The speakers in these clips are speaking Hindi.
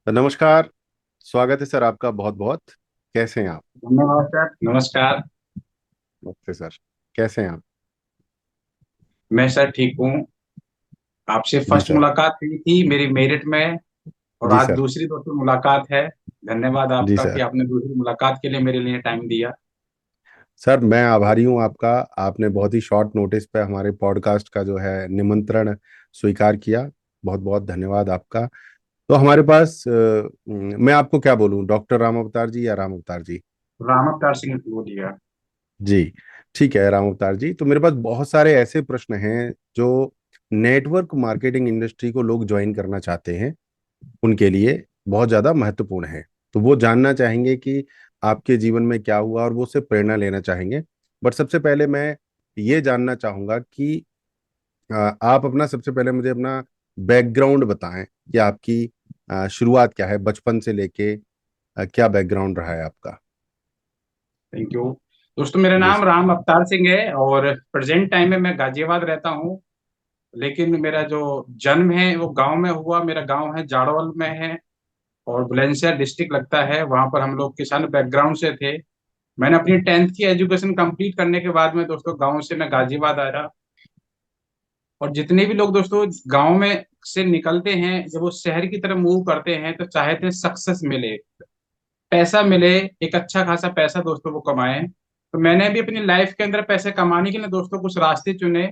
तो नमस्कार। स्वागत है सर आपका बहुत बहुत। कैसे हैं आप? धन्यवाद सर। नमस्कार। नमस्ते सर। कैसे हैं आप? मैं सर ठीक हूँ। आपसे जी फर्स्ट सर। मुलाकात हुई थी मेरी मेरिट में, और जी आज सर। दूसरी दोस्तों मुलाकात है। धन्यवाद जी आपका कि सर। आपने दूसरी मुलाकात के लिए मेरे लिए टाइम दिया। सर मैं आभारी हूं आपका। आपने बहुत ही शॉर्ट नोटिस पे हमारे पॉडकास्ट का जो है निमंत्रण स्वीकार किया। बहुत बहुत धन्यवाद आपका। तो हमारे पास मैं आपको क्या बोलूं, डॉक्टर राम अवतार जी या राम अवतार जी? राम अवतार सिंह बोलिएगा। जी। ठीक है राम अवतार जी, तो मेरे पास बहुत सारे ऐसे प्रश्न हैं जो नेटवर्क मार्केटिंग इंडस्ट्री को लोग ज्वाइन करना चाहते हैं, उनके लिए बहुत ज़्यादा महत्वपूर्ण है। तो वो जानना चाहेंगे कि आपके जीवन में क्या हुआ और वो उससे प्रेरणा लेना चाहेंगे। बट सबसे पहले मैं ये जानना चाहूँगा कि आप अपना सबसे पहले मुझे अपना बैकग्राउंड बताएं कि आपकी शुरुआत क्या है, बचपन से लेके क्या बैकग्राउंड रहा है आपका? Thank you. दोस्तों, मेरा जी नाम सर। राम अवतार सिंह है और प्रेजेंट टाइम में मैं गाजियाबाद रहता हूँ। लेकिन मेरा जो जन्म है वो गांव में हुआ। मेरा गांव है जाड़ोल में है और बुलंदशहर डिस्ट्रिक्ट लगता है। वहां पर हम लोग किसान बैकग्राउंड से थे। मैंने अपनी 10th की एजुकेशन कंप्लीट करने के बाद में दोस्तों गांव से मैं गाजियाबाद आया। और जितने भी लोग दोस्तों गांव में से निकलते हैं, जब वो शहर की तरफ मूव करते हैं तो चाहते हैं सक्सेस मिले, पैसा मिले, एक अच्छा खासा पैसा दोस्तों वो कमाएं। तो मैंने भी अपनी लाइफ के अंदर पैसे कमाने के लिए दोस्तों कुछ रास्ते चुने।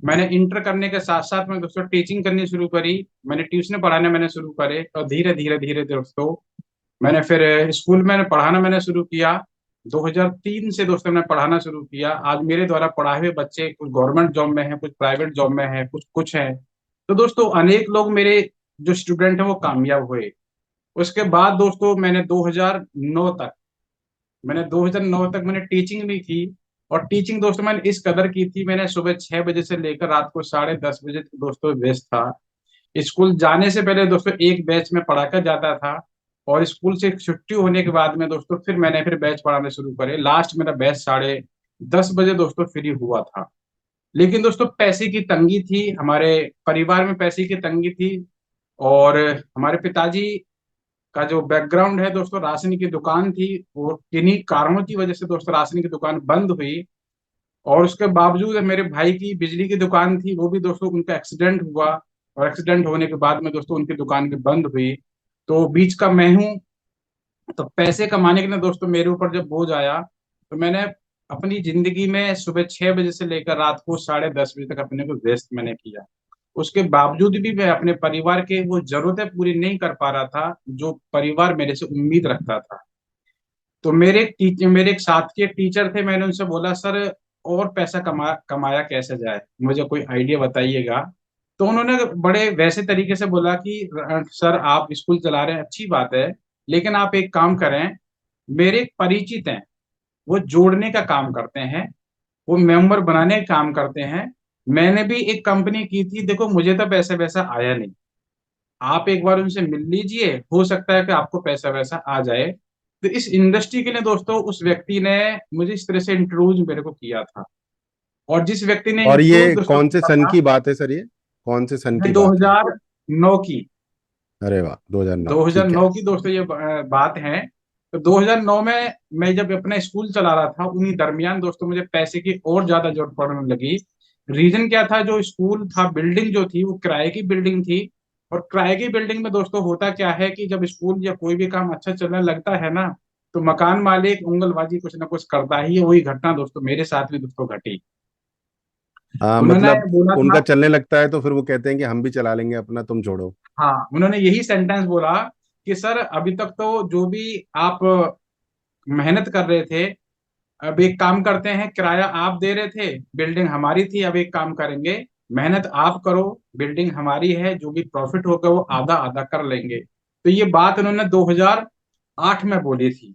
मैंने इंटर करने के साथ साथ में दोस्तों टीचिंग करनी शुरू करी। मैंने ट्यूशन पढ़ाने मैंने शुरू करे और धीरे धीरे धीरे दोस्तों मैंने फिर स्कूल में पढ़ाना मैंने शुरू किया। 2003 से दोस्तों मैंने पढ़ाना शुरू किया। आज मेरे द्वारा पढ़ाए हुए बच्चे कुछ गवर्नमेंट जॉब में हैं, कुछ प्राइवेट जॉब में हैं, कुछ कुछ हैं। तो दोस्तों अनेक लोग मेरे जो स्टूडेंट हैं वो कामयाब हुए। उसके बाद दोस्तों मैंने 2009 तक मैंने टीचिंग भी की। और टीचिंग दोस्तों मैंने इस कदर की थी, मैंने सुबह 6 बजे से लेकर रात को 10:30 बजे तक दोस्तों व्यस्त था। स्कूल जाने से पहले दोस्तों एक बैच में पढ़ा कर जाता था। और स्कूल से छुट्टी होने के बाद में दोस्तों फिर बैच पढ़ाने शुरू करे। लास्ट मेरा बैच 10:30 बजे दोस्तों फ्री हुआ था। लेकिन दोस्तों पैसे की तंगी थी, हमारे परिवार में पैसे की तंगी थी। और हमारे पिताजी का जो बैकग्राउंड है दोस्तों, राशन की दुकान थी। वो किन्हीं कारणों की वजह से दोस्तों राशन की दुकान बंद हुई। और उसके बावजूद मेरे भाई की बिजली की दुकान थी, वो भी दोस्तों उनका एक्सीडेंट हुआ। और एक्सीडेंट होने के बाद में दोस्तों उनकी दुकान भी बंद हुई। तो बीच का मैं हूँ। तो पैसे कमाने के लिए दोस्तों मेरे ऊपर जब बोझ आया, तो मैंने अपनी जिंदगी में सुबह 6 बजे से लेकर रात को 10:30 बजे तक अपने को व्यस्त मैंने किया। उसके बावजूद भी मैं अपने परिवार के वो जरूरतें पूरी नहीं कर पा रहा था जो परिवार मेरे से उम्मीद रखता था। तो मेरे एक साथ के टीचर थे, मैंने उनसे बोला सर और पैसा कमाया कैसे जाए, मुझे कोई आइडिया बताइएगा। तो उन्होंने बड़े वैसे तरीके से बोला कि सर आप स्कूल चला रहे हैं अच्छी बात है, लेकिन आप एक काम करें। मेरे एक परिचित हैं, वो जोड़ने का काम करते हैं, वो मेंबर बनाने का काम करते हैं। मैंने भी एक कंपनी की थी, देखो मुझे तो पैसा वैसा आया नहीं। आप एक बार उनसे मिल लीजिए, हो सकता है कि आपको पैसा वैसा आ जाए। तो इस इंडस्ट्री के लिए दोस्तों उस व्यक्ति ने मुझे इस तरह से इंट्रोड्यूस मेरे को किया था। और जिस व्यक्ति ने और इंट्रोड्यूस ये दोस्तों कौन से किया सन था, की बात है सर? ये कौन से सन ये की बात है? 2009 की। अरे वाह, 2009, ठीक है। 2009 की दोस्तों ये बात है। तो 2009 में मैं जब अपना स्कूल चला रहा था, उन्हीं दरमियान दोस्तों मुझे पैसे की और ज्यादा जरूरत पड़ने लगी। रीजन क्या था, जो स्कूल था, बिल्डिंग जो थी वो किराए की बिल्डिंग थी। और किराए की बिल्डिंग में दोस्तों होता क्या है कि जब स्कूल या कोई भी काम अच्छा चलने लगता है ना, तो मकान मालिक उंगलबाजी कुछ ना कुछ करता ही है। वही घटना दोस्तों मेरे साथ भी दोस्तों घटी। हाँ, उन्होंने मतलब बोला था, उनका चलने लगता है तो फिर वो कहते हैं कि हम भी चला लेंगे अपना, तुम छोड़ो। हाँ उन्होंने यही सेंटेंस बोला कि सर अभी तक तो जो भी आप मेहनत कर रहे थे, अब एक काम करते हैं, किराया आप दे रहे थे, बिल्डिंग हमारी थी, अब एक काम करेंगे, मेहनत आप करो, बिल्डिंग हमारी है, जो भी प्रॉफिट होगा वो आधा आधा कर लेंगे। तो ये बात उन्होंने 2008 में बोली थी। जी।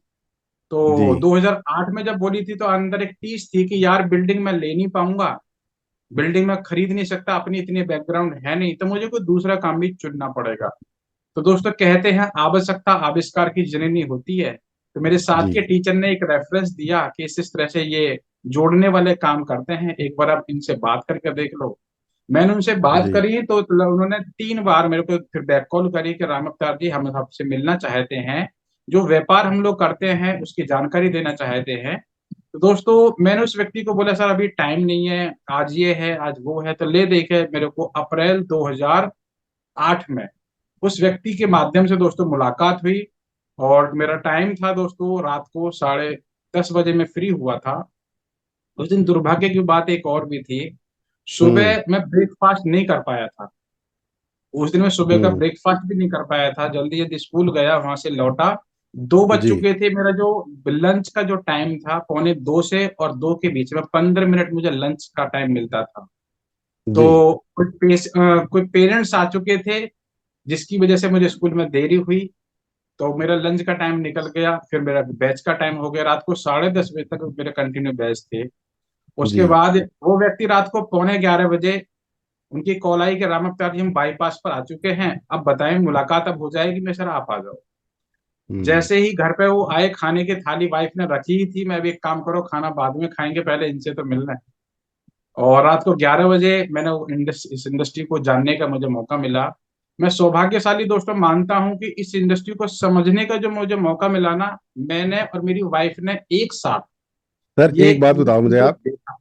तो 2008 में जब बोली थी तो अंदर एक टीस थी कि यार बिल्डिंग मैं ले नहीं पाऊंगा, बिल्डिंग में खरीद नहीं सकता, अपनी इतनी बैकग्राउंड है नहीं, तो मुझे कोई दूसरा काम भी चुनना पड़ेगा। तो दोस्तों कहते हैं आवश्यकता आविष्कार की जननी होती है। तो मेरे साथ जी। के टीचर ने एक रेफरेंस दिया कि इस तरह से ये जोड़ने वाले काम करते हैं, एक बार आप इनसे बात करके देख लो। मैंने उनसे बात जी करी तो उन्होंने 3 बार मेरे को फिर बैक कॉल करी कि राम अवतार जी, हम आपसे मिलना चाहते हैं, जो व्यापार हम लोग करते हैं उसकी जानकारी देना चाहते हैं। तो दोस्तों मैंने उस व्यक्ति को बोला, सर अभी टाइम नहीं है, आज ये है आज वो है, तो ले देखे मेरे को अप्रैल 2008 में उस व्यक्ति के माध्यम से दोस्तों मुलाकात हुई। और मेरा टाइम था दोस्तों रात को 10:30 बजे में फ्री हुआ था। उस दिन दुर्भाग्य की बात एक और भी थी, हम्म सुबह मैं ब्रेकफास्ट नहीं कर पाया था। उस दिन मैं सुबह का हम्म ब्रेकफास्ट भी नहीं कर पाया था, जल्दी जल्दी स्कूल गया, वहां से लौटा, 2 बज जी चुके थे। मेरा जो लंच का जो टाइम था, पौने 2 से और 2 के बीच में 15 मिनट मुझे लंच का टाइम मिलता था। जी तो कोई पेरेंट्स आ चुके थे, जिसकी वजह से मुझे स्कूल में देरी हुई। तो मेरा लंच का टाइम निकल गया, फिर मेरा बैच का टाइम हो गया, रात को 10:30 बजे तक मेरे कंटिन्यू बैच थे। जी उसके बाद वो व्यक्ति रात को पौने 11 बजे उनकी कॉल आई कि राम अवतार जी, हम बाईपास पर आ चुके हैं, अब बताएं मुलाकात अब हो जाएगी। मैं, सर आप आ जाओ। हम्म जैसे ही घर पे वो आए, खाने की थाली वाइफ ने रखी ही थी, मैं भी, एक काम करो खाना बाद में खाएंगे, पहले इनसे तो मिलना है। और रात को 11 बजे मैंने इस इंडस्ट्री को जानने का मुझे मौका मिला। मैं सौभाग्यशाली दोस्तों मानता हूं कि इस इंडस्ट्री को समझने का जो मुझे मौका मिला ना, मैंने और मेरी वाइफ ने एक साथ सर ये एक बात बताओ इंडस्ट्री मुझे को आप। देखा।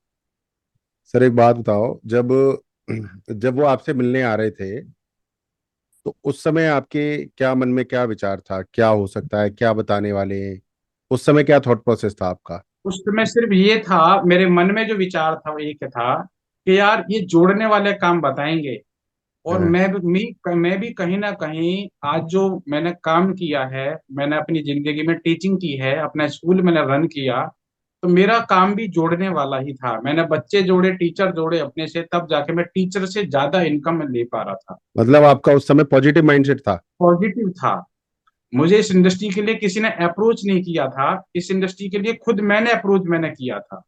सर एक बात बताओ, जब जब वो आपसे मिलने आ रहे थे तो उस समय आपके क्या मन में क्या विचार था, क्या हो सकता है, क्या बताने वाले हैं? उस समय क्या थॉट प्रोसेस था आपका? उस समय सिर्फ ये था, मेरे मन में जो विचार था वो एक था कि यार ये जोड़ने वाले काम बताएंगे। और हाँ। मैं भी कहीं ना कहीं आज जो मैंने काम किया है, मैंने अपनी जिंदगी में टीचिंग की है, अपना स्कूल मैंने रन किया, तो मेरा काम भी जोड़ने वाला ही था। मैंने बच्चे जोड़े, टीचर जोड़े अपने से, तब जाके मैं टीचर से ज्यादा इनकम ले पा रहा था। मतलब आपका उस समय पॉजिटिव माइंडसेट था? पॉजिटिव था। मुझे इस इंडस्ट्री के लिए किसी ने अप्रोच नहीं किया था, इस इंडस्ट्री के लिए खुद मैंने अप्रोच मैंने किया था।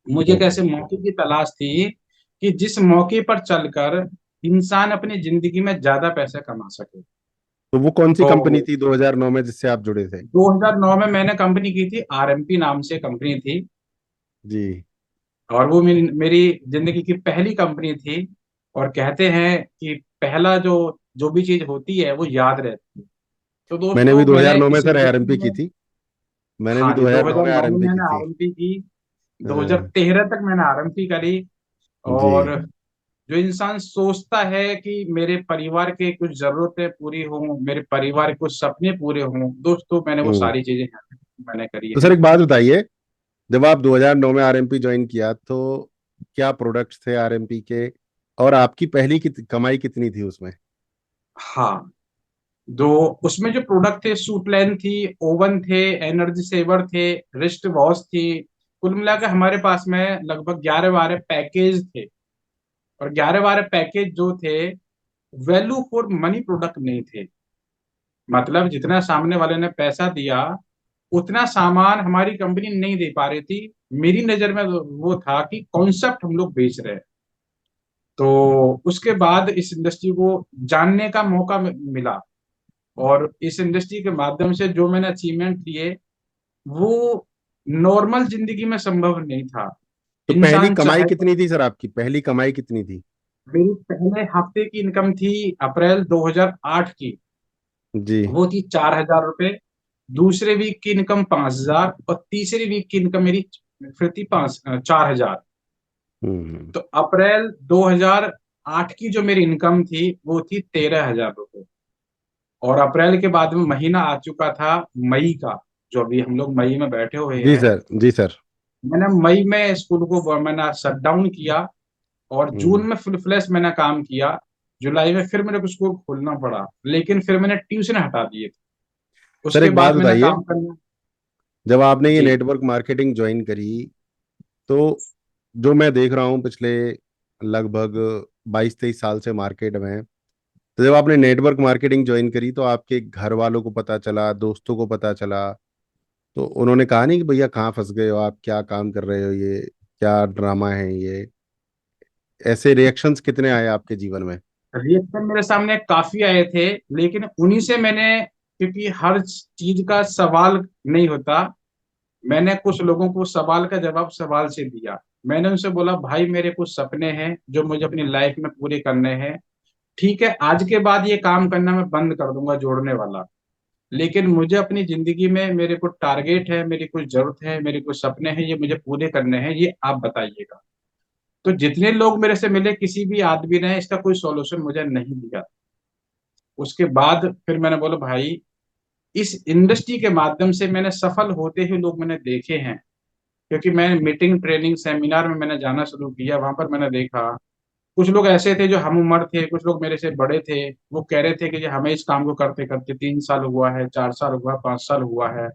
मुझे एक ओके। ऐसे मौके की तलाश थी कि जिस मौके पर चलकर इंसान अपनी जिंदगी में ज्यादा पैसे कमा सके। तो वो कौन सी कंपनी तो थी 2009 में जिससे आप जुड़े थे? 2009 में मैंने कंपनी की थी, आरएमपी नाम से कंपनी थी। जी। और वो मेरी जिंदगी की पहली कंपनी थी। और कहते हैं कि पहला जो जो भी चीज होती है वो याद रहती है। तो मैंने भी दोस्तों मैंने 2009 में इस सर इंडस्ट्री आरएमपी की में, थी। मैंने भी हाँ जी, 2009 में 2009 में आरएमपी की मैंने थी। आरएमपी की, हाँ, 2013 तक मैंने आरएमपी करी। जी। और जो इंसान सोचता है कि मेरे परिवार के कुछ जरूरतें पूरी हों, मेरे परिवार के कुछ सपने पूरे हों, दोस्तों मैंने वो हम्म सारी चीजें मैंने करी तो सर हैं। एक बात बताइए, जब आप 2009 में आरएमपी ज्वाइन किया तो क्या प्रोडक्ट्स थे आरएमपी के, और आपकी पहली कमाई कितनी थी उसमें? हाँ, जो उसमें जो प्रोडक्ट थे, सूट लाइन थी, ओवन थे, एनर्जी सेवर थे, रिस्ट वॉश थी। कुल मिलाकर हमारे पास में लगभग 11-12 पैकेज थे। और 11-12 पैकेज जो थे, वैल्यू फॉर मनी प्रोडक्ट नहीं थे। मतलब जितना सामने वाले ने पैसा दिया, उतना सामान हमारी कंपनी नहीं दे पा रही थी। मेरी नजर में वो था कि कॉन्सेप्ट हम लोग बेच रहे हैं। तो उसके बाद इस इंडस्ट्री को जानने का मौका मिला। और इस इंडस्ट्री के माध्यम से जो मैंने अचीवमेंट किए, वो नॉर्मल जिंदगी में संभव नहीं था। तो पहली इंसान कमाई चाहे तो, कितनी थी सर, आपकी पहली कमाई कितनी थी? मेरी पहले हफ्ते की इनकम थी अप्रैल 2008 की, जी। वो थी 4,000 रुपये। दूसरे वीक की इनकम 5,000, और तीसरे वीक की इनकम मेरी फिर थी 4,000। हम्म तो अप्रैल 2008 की जो मेरी इनकम थी वो थी 13,000 रुपये। और अप्रैल के बाद में महीना आ चुका था मई का, जो अभी हम लोग मई में बैठे हुए जी हैं। सर, जी सर। मैंने मई में स्कूल को मैंने शट डाउन किया। और हम्म जून में फुल फ्लैश मैंने काम किया। जुलाई में फिर मेरे को स्कूल खोलना पड़ा, लेकिन फिर मैंने ट्यूशन हटा दिए थे। सर उसके एक बात बाद मैंने बताइए, काम करना। जब आपने ये जी। नेटवर्क मार्केटिंग ज्वाइन करी तो जो मैं देख रहा हूँ पिछले लगभग 22-23 साल से मार्केट में, तो जब आपने नेटवर्क मार्केटिंग ज्वाइन करी तो आपके घर वालों को पता चला, दोस्तों को पता चला, तो उन्होंने कहा नहीं कि भैया कहाँ फंस गए हो आप, क्या काम कर रहे हो, ये क्या ड्रामा है ये? ऐसे रिएक्शंस कितने आए आपके जीवन में? रिएक्शन मेरे सामने काफी आए थे, लेकिन उन्हीं से मैंने, क्योंकि हर चीज का सवाल नहीं होता, मैंने कुछ लोगों को सवाल का जवाब सवाल से दिया। मैंने उनसे बोला भाई मेरे कुछ सपने हैं जो मुझे अपनी लाइफ में पूरे करने हैं। ठीक है, आज के बाद ये काम करना मैं बंद कर दूंगा जोड़ने वाला, लेकिन मुझे अपनी जिंदगी में मेरे को टारगेट है, मेरी कुछ जरूरत है, मेरे कुछ सपने हैं, ये मुझे पूरे करने हैं, ये आप बताइएगा। तो जितने लोग मेरे से मिले, किसी भी आदमी ने इसका कोई सॉल्यूशन मुझे नहीं दिया। उसके बाद फिर मैंने बोला भाई, इस इंडस्ट्री के माध्यम से मैंने सफल होते हुए लोग मैंने देखे हैं। क्योंकि मैं मीटिंग ट्रेनिंग सेमिनार में मैंने जाना शुरू किया, वहां पर मैंने देखा कुछ लोग ऐसे थे जो हम उम्र थे, कुछ लोग मेरे से बड़े थे। वो कह रहे थे कि ये हमें इस काम को करते करते 3 साल हुआ है, 4 साल हुआ, 5 साल हुआ है,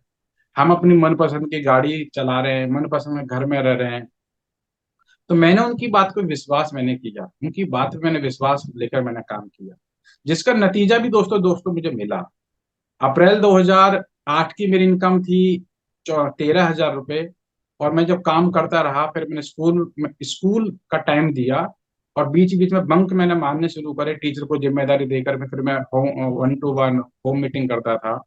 हम अपनी मनपसंद की गाड़ी चला रहे हैं, मनपसंद के घर में रह रहे हैं। तो मैंने उनकी बात को विश्वास मैंने किया, उनकी बात पे मैंने विश्वास लेकर मैंने काम किया, जिसका नतीजा भी दोस्तों दोस्तों मुझे मिला। अप्रैल 2008 की मेरी इनकम थी 13,000 रुपये। और मैं जब काम करता रहा, फिर मैंने स्कूल का टाइम दिया, और बीच बीच में बंक मैंने मारने शुरू करे टीचर को जिम्मेदारी देकर। फिर मैं होम 1 to 1 होम मीटिंग करता था।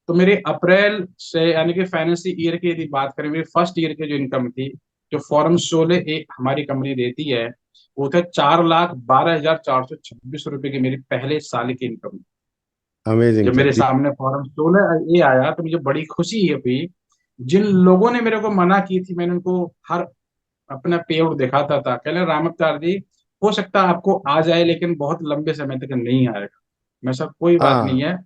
तो मेरे अप्रैल से, यानी कि फाइनेंशियल ईयर की यदि बात करें, मेरी फर्स्ट ईयर की जो इनकम थी, जो फॉर्म 16 एक हमारी कंपनी देती है, वो था 4,12,426 रुपए की मेरी पहले साल की इनकम। अमेजिंग जब सर मेरे जी। सामने फॉर्म 16 ए आया तो मुझे बड़ी खुशी हुई। जिन लोगों ने मेरे को मना की थी, मैंने उनको हर अपना पे आउट दिखाता था, कहने राम अवतार जी, हो सकता है आपको आ जाए, लेकिन बहुत लंबे समय तक नहीं आएगा। मैं सब कोई बात नहीं हाँ। है,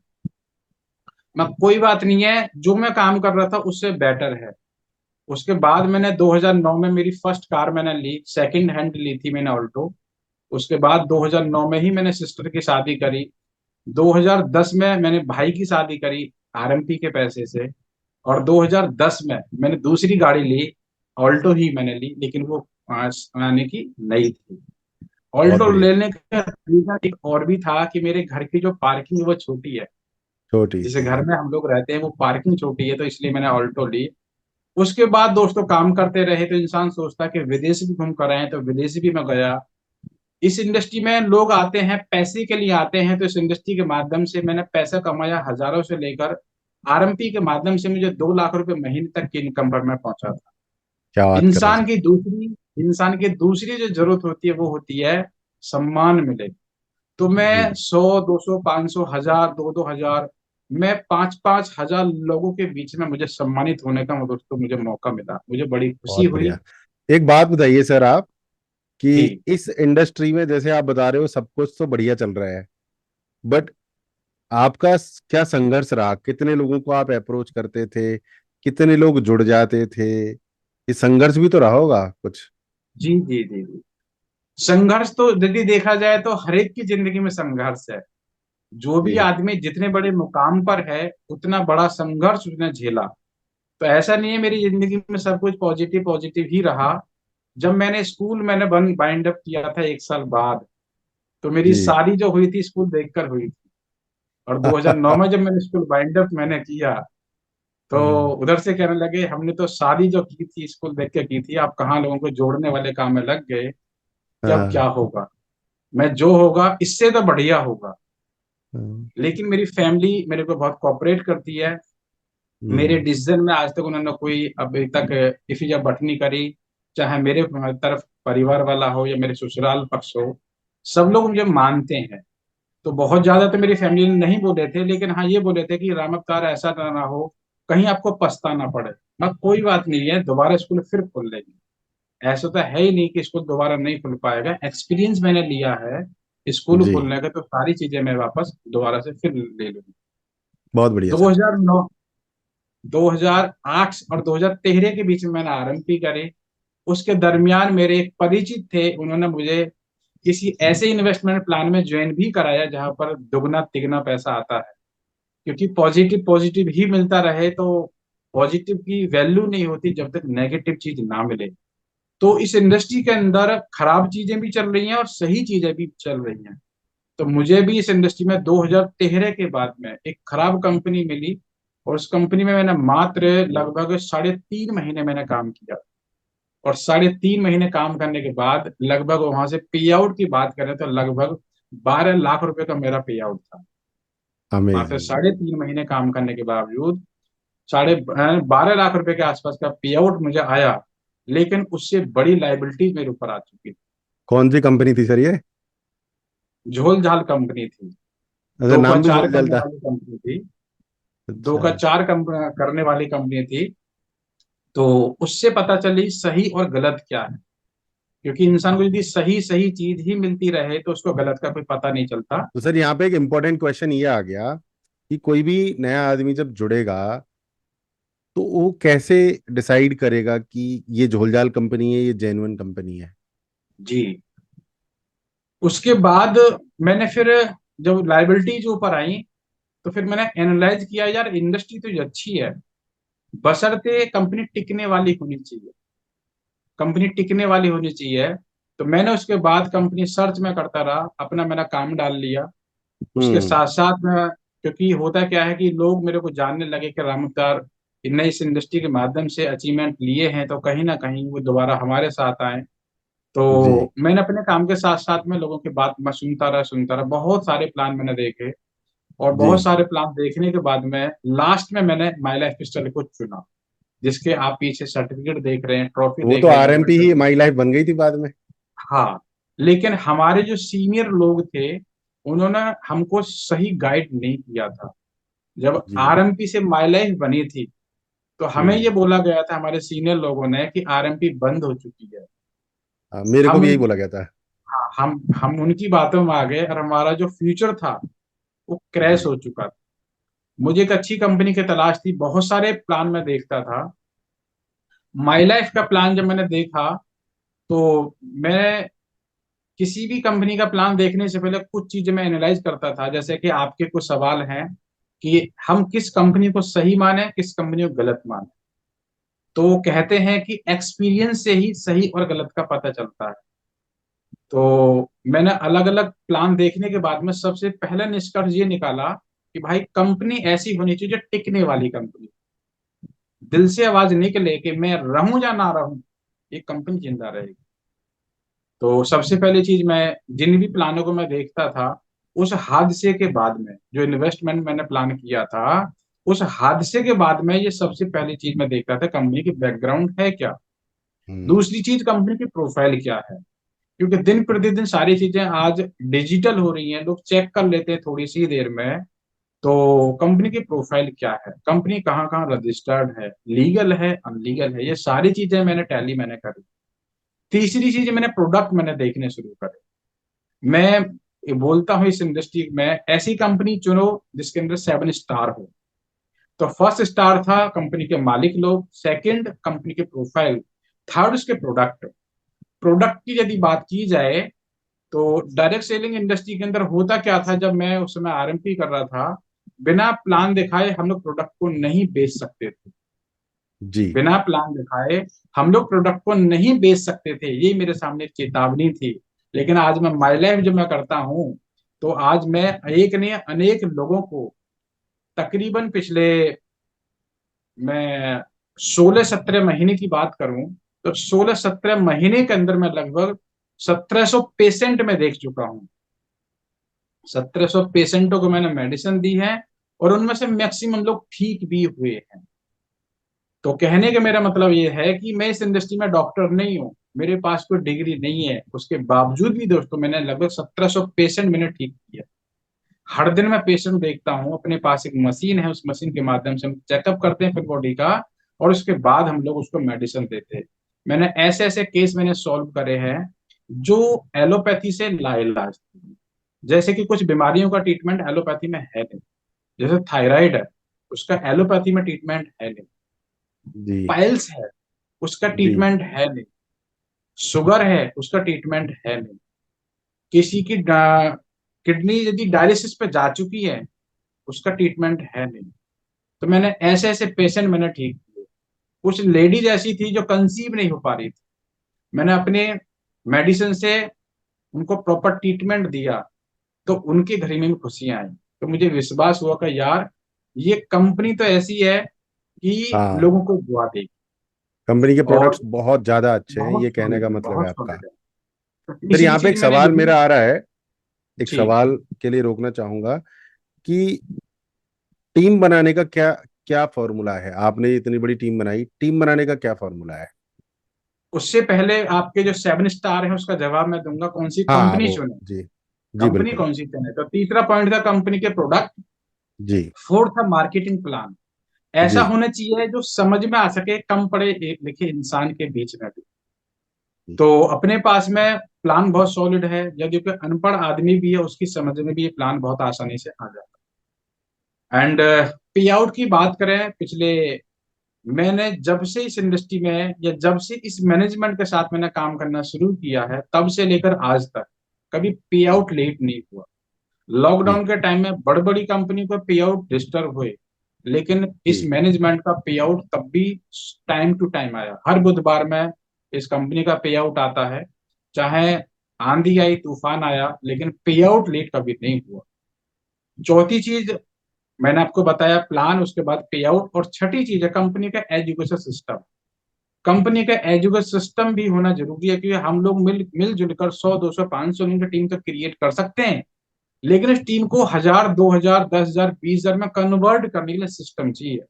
मैं कोई बात नहीं है, जो मैं काम कर रहा था उससे बेटर है। उसके बाद मैंने 2009 में मेरी फर्स्ट कार मैंने ली, सेकंड हैंड ली थी मैंने, ऑल्टो। उसके बाद 2009 में ही मैंने सिस्टर की शादी करी। 2010 में मैंने भाई की शादी करी आरएमपी के पैसे से। और 2010 में मैंने दूसरी गाड़ी ली, ऑल्टो ही मैंने ली, लेकिन वो आने की नई थी। बहुत ऑल्टो बढ़िया। लेने का रीजन एक और भी था कि मेरे घर की जो पार्किंग है वो छोटी है। छोटी जिस सी। घर में हम लोग रहते हैं वो पार्किंग छोटी है, तो इसलिए मैंने ऑल्टो ली। उसके बाद दोस्तों काम करते रहे तो इंसान सोचता कि विदेश भी घूम कर आए, तो विदेश भी मैं गया। इस इंडस्ट्री में लोग आते हैं पैसे के लिए आते हैं, तो इस इंडस्ट्री के माध्यम से मैंने पैसा कमाया, हजारों से लेकर आरएमपी के माध्यम से मुझे 2 लाख रुपए महीने तक की इनकम पर मैं पहुंचा था। क्या बात कर रहे हैं इंसान सर। की दूसरी इंसान की दूसरी जो जरूरत होती है वो होती है सम्मान मिले। तो मैं जी। 100, 200, 500, 1000, 2-2 हजार, मैं 5-5 हजार लोगों के बीच में मुझे सम्मानित होने का दोस्तों मुझे मौका मिला, मुझे बड़ी खुशी बहुत हुई। बढ़िया। एक बात बताइए सर आप, कि जी इस इंडस्ट्री में जैसे आप बता रहे हो सब कुछ तो बढ़िया चल रहा है, बट आपका क्या संघर्ष रहा? कितने लोगों को आप अप्रोच करते थे? कितने लोग जुड़ जाते थे? ये संघर्ष भी तो रहा होगा कुछ। जी जी जी जी। संघर्ष तो यदि देखा जाए तो हर एक की जिंदगी में संघर्ष है। जो भी जी। आदमी जितने बड़े मुकाम पर है, उतना बड़ा संघर्ष उसने झेला। तो ऐसा नहीं है मेरी जिंदगी में सब कुछ पॉजिटिव पॉजिटिव ही रहा। जब मैंने स्कूल मैंने बंद बाइंड अप किया था 1 साल बाद, तो मेरी जी। शादी जो हुई थी स्कूल देखकर हुई थी। और 2009 में जब मैंने स्कूल बाइंड अप मैंने किया, तो हाँ, उधर से कहने लगे हमने तो शादी जो की थी स्कूल देख के की थी, आप कहाँ लोगों को जोड़ने वाले काम में लग गए, कि अब क्या हाँ, होगा। मैं जो होगा इससे तो बढ़िया होगा। हाँ, लेकिन मेरी फैमिली मेरे को बहुत कोऑपरेट करती है। मेरे हम्म, डिसीजन में आज तक उन्होंने कोई अभी तक इफिजा बट नहीं करी। चाहे मेरे तरफ परिवार वाला हो या मेरे ससुराल पक्ष हो, सब लोग मुझे मानते हैं। तो बहुत ज्यादा तो मेरी फैमिली ने नहीं बोले थे, लेकिन हाँ ये बोले थे कि राम अवतार ऐसा ना हो कहीं आपको पछताना पड़े। मैं कोई बात नहीं है, दोबारा स्कूल फिर खोल लेंगे। ऐसा तो है ही नहीं कि स्कूल दोबारा नहीं खुल पाएगा, एक्सपीरियंस मैंने लिया है स्कूल जी। खोलने का, तो सारी चीजें मैं वापस दोबारा से फिर ले लूंगी। बहुत बढ़िया सर। 2009 2008 और 2013 के बीच में मैंने आरएमपी करे। उसके दरमियान मेरे एक परिचित थे, उन्होंने मुझे किसी ऐसे इन्वेस्टमेंट प्लान में ज्वाइन भी कराया जहां पर दुगना तिगना पैसा आता है। क्योंकि पॉजिटिव पॉजिटिव ही मिलता रहे, तो पॉजिटिव की वैल्यू नहीं होती जब तक नेगेटिव चीज ना मिले। तो इस इंडस्ट्री के अंदर खराब चीजें भी चल रही हैं और सही चीजें भी चल रही हैं। तो मुझे भी इस इंडस्ट्री में 2013 के बाद में एक खराब कंपनी मिली, और उस कंपनी में मैंने मात्र लगभग 3.5 महीने मैंने काम किया। और 3.5 महीने काम करने के बाद लगभग वहां से पे आउट की बात करें तो लगभग 12 लाख रुपए का मेरा पे आउट था। मात्र अमेजिंग। 3.5 महीने काम करने के बावजूद 12.5 लाख रुपए के आसपास का पे आउट मुझे आया। लेकिन उससे बड़ी लाइबिलिटी मेरे ऊपर आ चुकी थी। कौन सी कंपनी थी सर ये? झोल झाल कंपनी थी। अच्छा, दो का नाम भी चार झोल करने जलता। वाली कंपनी थी। दो अच्छा। का चार करने वाली कंपनी थी। तो उससे पता चली सही और गलत क्या है। क्योंकि इंसान को यदि सही सही चीज ही मिलती रहे तो उसको गलत का कोई पता नहीं चलता। तो सर यहाँ पे एक इम्पोर्टेंट क्वेश्चन ये आ गया कि कोई भी नया आदमी जब जुड़ेगा तो वो कैसे डिसाइड करेगा कि ये झोलझाल कंपनी है, ये जेन्युइन कंपनी है? जी। उसके बाद मैंने फिर जब लाइबिलिटी जो ऊपर आई, तो फिर मैंने एनालाइज किया, यार इंडस्ट्री तो ये अच्छी है, बशर्ते कंपनी टिकने वाली होनी चाहिए। कंपनी टिकने वाली होनी चाहिए। तो मैंने उसके बाद कंपनी सर्च में करता रहा, अपना मैंने काम डाल लिया। उसके हम्म। साथ साथ में, क्योंकि होता क्या है कि लोग मेरे को जानने लगे कि राम अवतार ने इस इंडस्ट्री के माध्यम से अचीवमेंट लिए हैं, तो कहीं ना कहीं वो दोबारा हमारे साथ आए। जी। तो मैंने अपने काम के साथ साथ में लोगों की बात मैं सुनता रहा, बहुत सारे प्लान मैंने देखे। और जी। बहुत सारे प्लान देखने के बाद में लास्ट में मैंने माई लाइफ पिस्टल को चुना, जिसके आप पीछे सर्टिफिकेट देख रहे हैं, ट्रॉफी वो तो देख रहे हैं, RMP he government. My life बन गई थी बाद में। हाँ। लेकिन हमारे जो सीनियर लोग थे, उन्होंने हमको सही गाइड नहीं किया था। जब जी। आरएमपी से माई लाइफ बनी थी, तो हमें ये हम्म। बोला गया था हमारे सीनियर लोगों ने कि आरएमपी बंद हो चुकी है। हाँ, मेरे को हम भी यही उनकी बोला गया था। हाँ, हम उनकी बातों में आ गए, और हमारा जो फ्यूचर था वो क्रैश जी। हो चुका था। मुझे एक अच्छी कंपनी की तलाश थी, बहुत सारे प्लान में देखता था। माई लाइफ का प्लान जब मैंने देखा, तो मैं किसी भी कंपनी का प्लान देखने से पहले कुछ चीजें मैं एनालाइज करता था, जैसे कि आपके कुछ सवाल हैं कि हम किस कंपनी को सही माने, किस कंपनी को गलत माने। तो कहते हैं कि एक्सपीरियंस से ही सही और गलत का पता चलता है। तो मैंने अलग अलग प्लान देखने के बाद में सबसे पहला निष्कर्ष ये निकाला कि भाई कंपनी ऐसी होनी चाहिए जो टिकने वाली कंपनी, दिल से आवाज निकले कि मैं रहूं या ना रहूं, ये कंपनी जिंदा रहेगी। तो सबसे पहली चीज, मैं जिन भी प्लानों को मैं देखता था, उस हादसे के बाद में जो इन्वेस्टमेंट मैंने प्लान किया था, उस हादसे के बाद में ये सबसे पहली चीज मैं देखता था, कंपनी की बैकग्राउंड है क्या। हम्म। दूसरी चीज, कंपनी की प्रोफाइल क्या है। क्योंकि दिन प्रतिदिन सारी चीजें आज डिजिटल हो रही हैं, लोग चेक कर लेते हैं थोड़ी सी देर में। तो कंपनी की प्रोफाइल क्या है, कंपनी कहाँ कहाँ रजिस्टर्ड है, लीगल है अनलीगल है, ये सारी चीजें मैंने करी। तीसरी चीज, मैंने प्रोडक्ट मैंने देखने शुरू करे। मैं ये बोलता हूँ, इस इंडस्ट्री में ऐसी कंपनी चुनो जिसके अंदर 7 स्टार हो। तो फर्स्ट स्टार था कंपनी के मालिक लोग, सेकंड कंपनी के प्रोफाइल, थर्ड उसके प्रोडक्ट। प्रोडक्ट की यदि बात की जाए, तो डायरेक्ट सेलिंग इंडस्ट्री के अंदर होता क्या था, जब मैं उस समय आरएमपी कर रहा था, बिना प्लान दिखाए हम लोग प्रोडक्ट को नहीं बेच सकते थे। जी। बिना प्लान दिखाए हम लोग प्रोडक्ट को नहीं बेच सकते थे, ये मेरे सामने एक चेतावनी थी। लेकिन आज मैं माई लाइफ जब मैं करता हूँ, तो आज मैं एक ने अनेक लोगों को, तकरीबन पिछले, मैं 16-17 महीने की बात करूं, तो 16-17 महीने के अंदर मैं लगभग 1700 पेशेंट में देख चुका हूँ। 1700 पेशेंटों को मैंने मेडिसिन दी है, और उनमें से मैक्सिमम लोग ठीक भी हुए हैं। तो कहने का मेरा मतलब ये है कि मैं इस इंडस्ट्री में डॉक्टर नहीं हूँ, मेरे पास कोई डिग्री नहीं है, उसके बावजूद भी दोस्तों मैंने लगभग 1700 पेशेंट मैंने ठीक किया। हर दिन मैं पेशेंट देखता हूँ, अपने पास एक मशीन है, उस मशीन के माध्यम से हम चेकअप करते हैं फिर बॉडी का, और उसके बाद हम लोग उसको मेडिसिन देते हैं। मैंने ऐसे ऐसे केस मैंने सॉल्व करे हैं जो एलोपैथी से लाइलाज थे। जैसे कि कुछ बीमारियों का ट्रीटमेंट एलोपैथी में है नहीं, जैसे थायराइड है, उसका एलोपैथी में ट्रीटमेंट है नहीं। जी। पाइल्स है, उसका जी। ट्रीटमेंट है नहीं। शुगर है, उसका ट्रीटमेंट है नहीं। किसी की किडनी यदि डायलिसिस पे जा चुकी है, उसका ट्रीटमेंट है नहीं। तो मैंने ऐसे ऐसे पेशेंट मैंने ठीक किए। कुछ लेडीज ऐसी थी जो कंसीव नहीं हो पा रही थी, मैंने अपने मेडिसिन से उनको प्रॉपर ट्रीटमेंट दिया, तो उनके घर में भी खुशियां आई। तो मुझे विश्वास हुआ कि यार ये कंपनी तो ऐसी है कि हाँ, लोगों को दुआ देगी। कंपनी के और प्रोडक्ट्स बहुत ज्यादा अच्छे हैं, बहुत ये कहने सॉलिड का है, मतलब है बहुत आपका। सॉलिड है। तो सर तीसरी यहाँ पे चीज एक मैंने सवाल यही। मेरा आ रहा है, एक जी। सवाल के लिए रोकना चाहूंगा कि टीम बनाने का क्या क्या फॉर्मूला है? आपने इतनी बड़ी टीम बनाई, टीम बनाने का क्या फॉर्मूला है? उससे पहले आपके जो 7 स्टार है उसका जवाब मैं दूंगा, कौन सी हाँ कंपनी वो, चुने, जी जी कंपनी बिल्कुल। कौन सी चुने। तो तीसरा पॉइंट था कंपनी के प्रोडक्ट। जी फोर्थ था मार्केटिंग प्लान। ऐसा जी होना चाहिए जो समझ में आ सके कम पढ़े एक लिखे इंसान के बीच में भी। जी तो अपने पास में प्लान बहुत सॉलिड है, यदि कोई अनपढ़ आदमी भी है उसकी समझ में भी ये प्लान बहुत आसानी से आ जाता है। एंड पे आउट की बात करें, पिछले मैंने जब से इस इंडस्ट्री में या जब से इस मैनेजमेंट के साथ मैंने काम करना शुरू किया है, तब से लेकर आज तक कभी पे जी आउट लेट नहीं हुआ। जी लॉकडाउन के टाइम में बड़ी बड़ी कंपनी को पे आउट डिस्टर्ब हुए, लेकिन इस जी मैनेजमेंट का पे आउट तब भी टाइम टू टाइम आया। हर बुधवार में इस कंपनी का पे आउट आता है, चाहे आंधी आई तूफान आया, लेकिन पे आउट लेट कभी नहीं हुआ। चौथी चीज मैंने आपको बताया प्लान, उसके बाद पे आउट, और छठी चीज है कंपनी का एजुकेशन सिस्टम। कंपनी का एजुकेशन सिस्टम भी होना जरूरी है, क्योंकि हम लोग मिलजुल कर 100 200 500 की टीम तो क्रिएट कर सकते हैं, लेकिन इस टीम को 1000 2000 10,000 20,000 में कन्वर्ट करने के लिए सिस्टम चाहिए।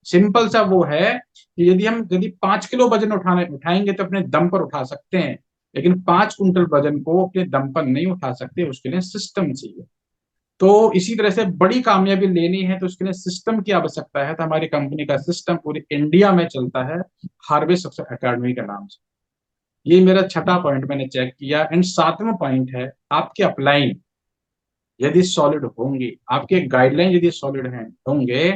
सिंपल सा वो है कि यदि 5 किलो वजन उठाएंगे तो अपने दम पर उठा सकते हैं, लेकिन 5 कुंटल वजन को अपने दम पर नहीं उठा सकते, उसके लिए सिस्टम चाहिए। तो इसी तरह से बड़ी कामयाबी लेनी है तो उसके लिए सिस्टम की आवश्यकता है। तो हमारी कंपनी का सिस्टम पूरी इंडिया में चलता है, हार्वेस्ट सक्सेस एकेडमी के नाम से। ये मेरा छठा पॉइंट मैंने चेक किया। एंड सातवां पॉइंट है आपके अपलाइन यदि सॉलिड होंगे, आपके गाइडलाइन यदि सॉलिड हैं होंगे,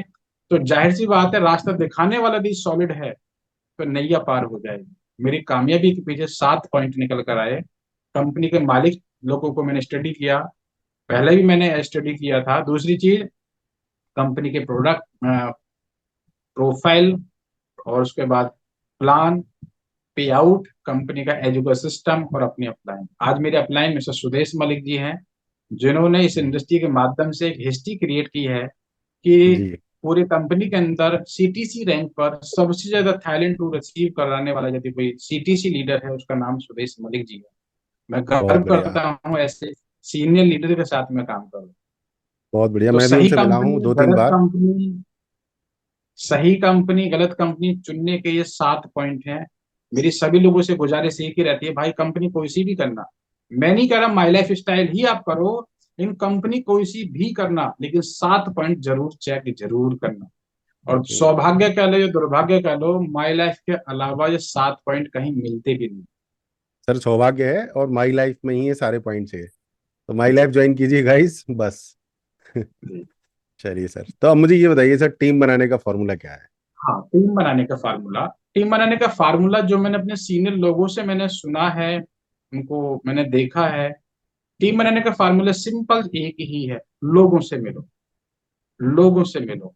तो जाहिर सी बात है रास्ता दिखाने वाला भी सॉलिड है, तो नैया पार हो जाएगी। मेरी कामयाबी के पीछे 7 पॉइंट निकल कर आए। कंपनी के मालिक लोगों को मैंने स्टडी किया, पहले भी मैंने स्टडी किया था। दूसरी चीज, कंपनी के प्रोडक्ट प्रोफाइल, और उसके बाद प्लान, पे आउट, कंपनी का एजुकेशन सिस्टम, और अपनी अपलाइन। आज मेरे अपलाइन मिस्टर सुदेश मलिक जी हैं, जिन्होंने इस जी इंडस्ट्री के माध्यम से एक हिस्ट्री क्रिएट की है कि जी पूरी कंपनी के अंदर सीटीसी रैंक पर सबसे ज्यादा थाईलैंड टूर अचीव कराने वाला यदि कोई सीटीसी लीडर है, उसका नाम सुदेश मलिक जी है। मैं बहुत गर्व बढ़िया। करता हूँ ऐसे सीनियर लीडर के साथ में काम करूँ। बहुत बढ़िया, तो मैं भी उनसे मिला हूँ 2 3 बार। सही कंपनी गलत कंपनी चुनने के ये 7 पॉइंट हैं। मेरी सभी लोगों से गुजारिश एक ही रहती है, भाई कंपनी कोई सी भी करना, मैं नहीं कह रहा माई लाइफ स्टाइल ही आप करो, इन कंपनी कोई सी भी करना, लेकिन 7 पॉइंट जरूर चेक जरूर करना। और जी सौभाग्य कह लो या दुर्भाग्य कह लो, माई लाइफ के अलावा ये 7 पॉइंट कहीं मिलते भी नहीं। सर, सौभाग्य है और माई लाइफ में ही ये सारे पॉइंट्स है, तो माई लाइफ ज्वाइन कीजिए गाइस बस। जी। चलिए सर, तो अब मुझे ये बताइए सर, टीम बनाने का फॉर्मूला क्या है? हाँ, टीम बनाने का फार्मूला जो मैंने अपने सीनियर लोगों से मैंने सुना है, उनको मैंने देखा है। टीम बनाने का फार्मूला सिंपल एक ही है, लोगों से मिलो, लोगों से मिलो,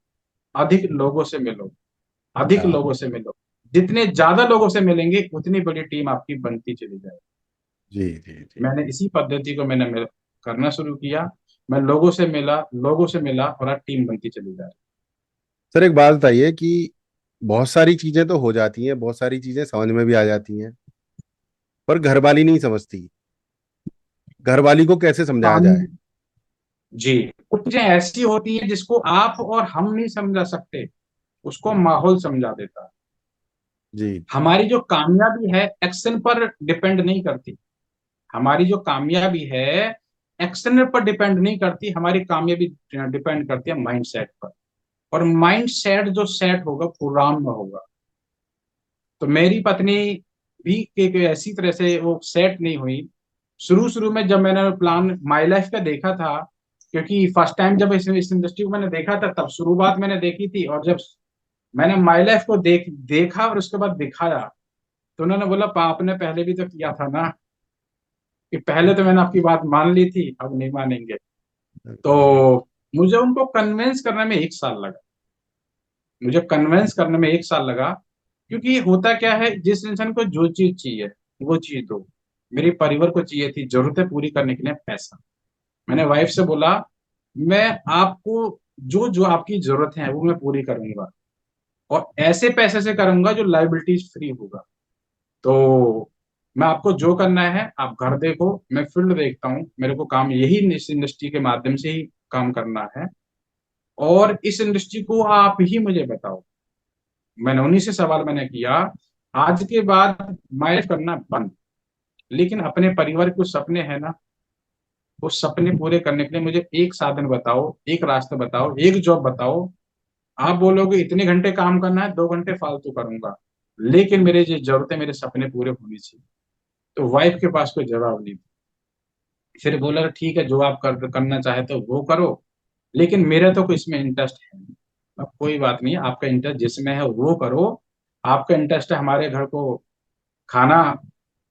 अधिक लोगों से मिलो, अधिक अच्छा। लोगों से मिलो। जितने ज्यादा लोगों से मिलेंगे उतनी बड़ी टीम आपकी बनती चली जाएगी। जी जी जी। मैंने इसी पद्धति को करना शुरू किया। मैं लोगों से मिला, लोगों से मिला, और अब टीम बनती चली जा रही सर एक बात बताइए कि बहुत सारी चीजें तो हो जाती हैं, बहुत सारी चीजें समझ में भी आ जाती हैं, पर घरवाली नहीं समझती। घरवाली को कैसे समझाया जाए? है। जी। कुछ चीजें ऐसी होती हैं जिसको आप और हम नहीं समझा सकते, उसको माहौल समझा देता है। जी। हमारी जो कामयाबी है एक्शन पर डिपेंड नहीं करती, हमारी जो कामयाबी है एक्शन पर डिपेंड नहीं करती, हमारी कामयाबी डिपेंड करती है माइंड सेट पर। और माइंड सेट जो सेट होगा प्रोग्राम में होगा। तो मेरी पत्नी भी के ऐसी तरह से वो सेट नहीं हुई। शुरू शुरू में जब मैंने प्लान माई लाइफ का देखा था, क्योंकि फर्स्ट टाइम जब इस इंडस्ट्री को मैंने देखा था तब शुरुआत मैंने देखी थी, और जब मैंने माई लाइफ को देखा और उसके बाद दिखाया, तो उन्होंने बोला, आपने पहले भी तो किया था ना, कि पहले तो मैंने आपकी बात मान ली थी, अब नहीं मानेंगे। तो मुझे उनको कन्विंस करने में 1 साल लगा, मुझे कन्विंस करने में 1 साल लगा। क्योंकि होता क्या है, जिस इंसान को जो चीज चाहिए वो चीज दो। मेरे परिवार को चाहिए थी जरूरतें पूरी करने के लिए पैसा। मैंने वाइफ से बोला, मैं आपको जो जो आपकी जरूरत है वो मैं पूरी करूंगा, और ऐसे पैसे से करूंगा जो लाइबिलिटीज फ्री होगा। तो मैं आपको जो करना है आप घर देखो, मैं फील्ड देखता हूँ, मेरे को काम यही इस इंडस्ट्री के माध्यम से ही काम करना है, और इस इंडस्ट्री को आप ही मुझे बताओ। मैंने उन्हीं से सवाल मैंने किया, आज के बाद मैं करना बंद, लेकिन अपने परिवार के कुछ सपने हैं ना, उस सपने पूरे करने के लिए मुझे एक साधन बताओ, एक रास्ता बताओ, एक जॉब बताओ। आप बोलोगे इतने घंटे काम करना है, 2 घंटे फालतू करूंगा, लेकिन मेरे जो जरूरतें, मेरे सपने पूरे होने चाहिए। तो वाइफ के पास कोई जवाब नहीं। फिर बोला ठीक है, जो आप करना चाहते हो वो करो, लेकिन मेरा तो कोई इसमें इंटरेस्ट है नहीं। अब कोई बात नहीं, आपका इंटरेस्ट जिसमें है वो करो। आपका इंटरेस्ट है हमारे घर को खाना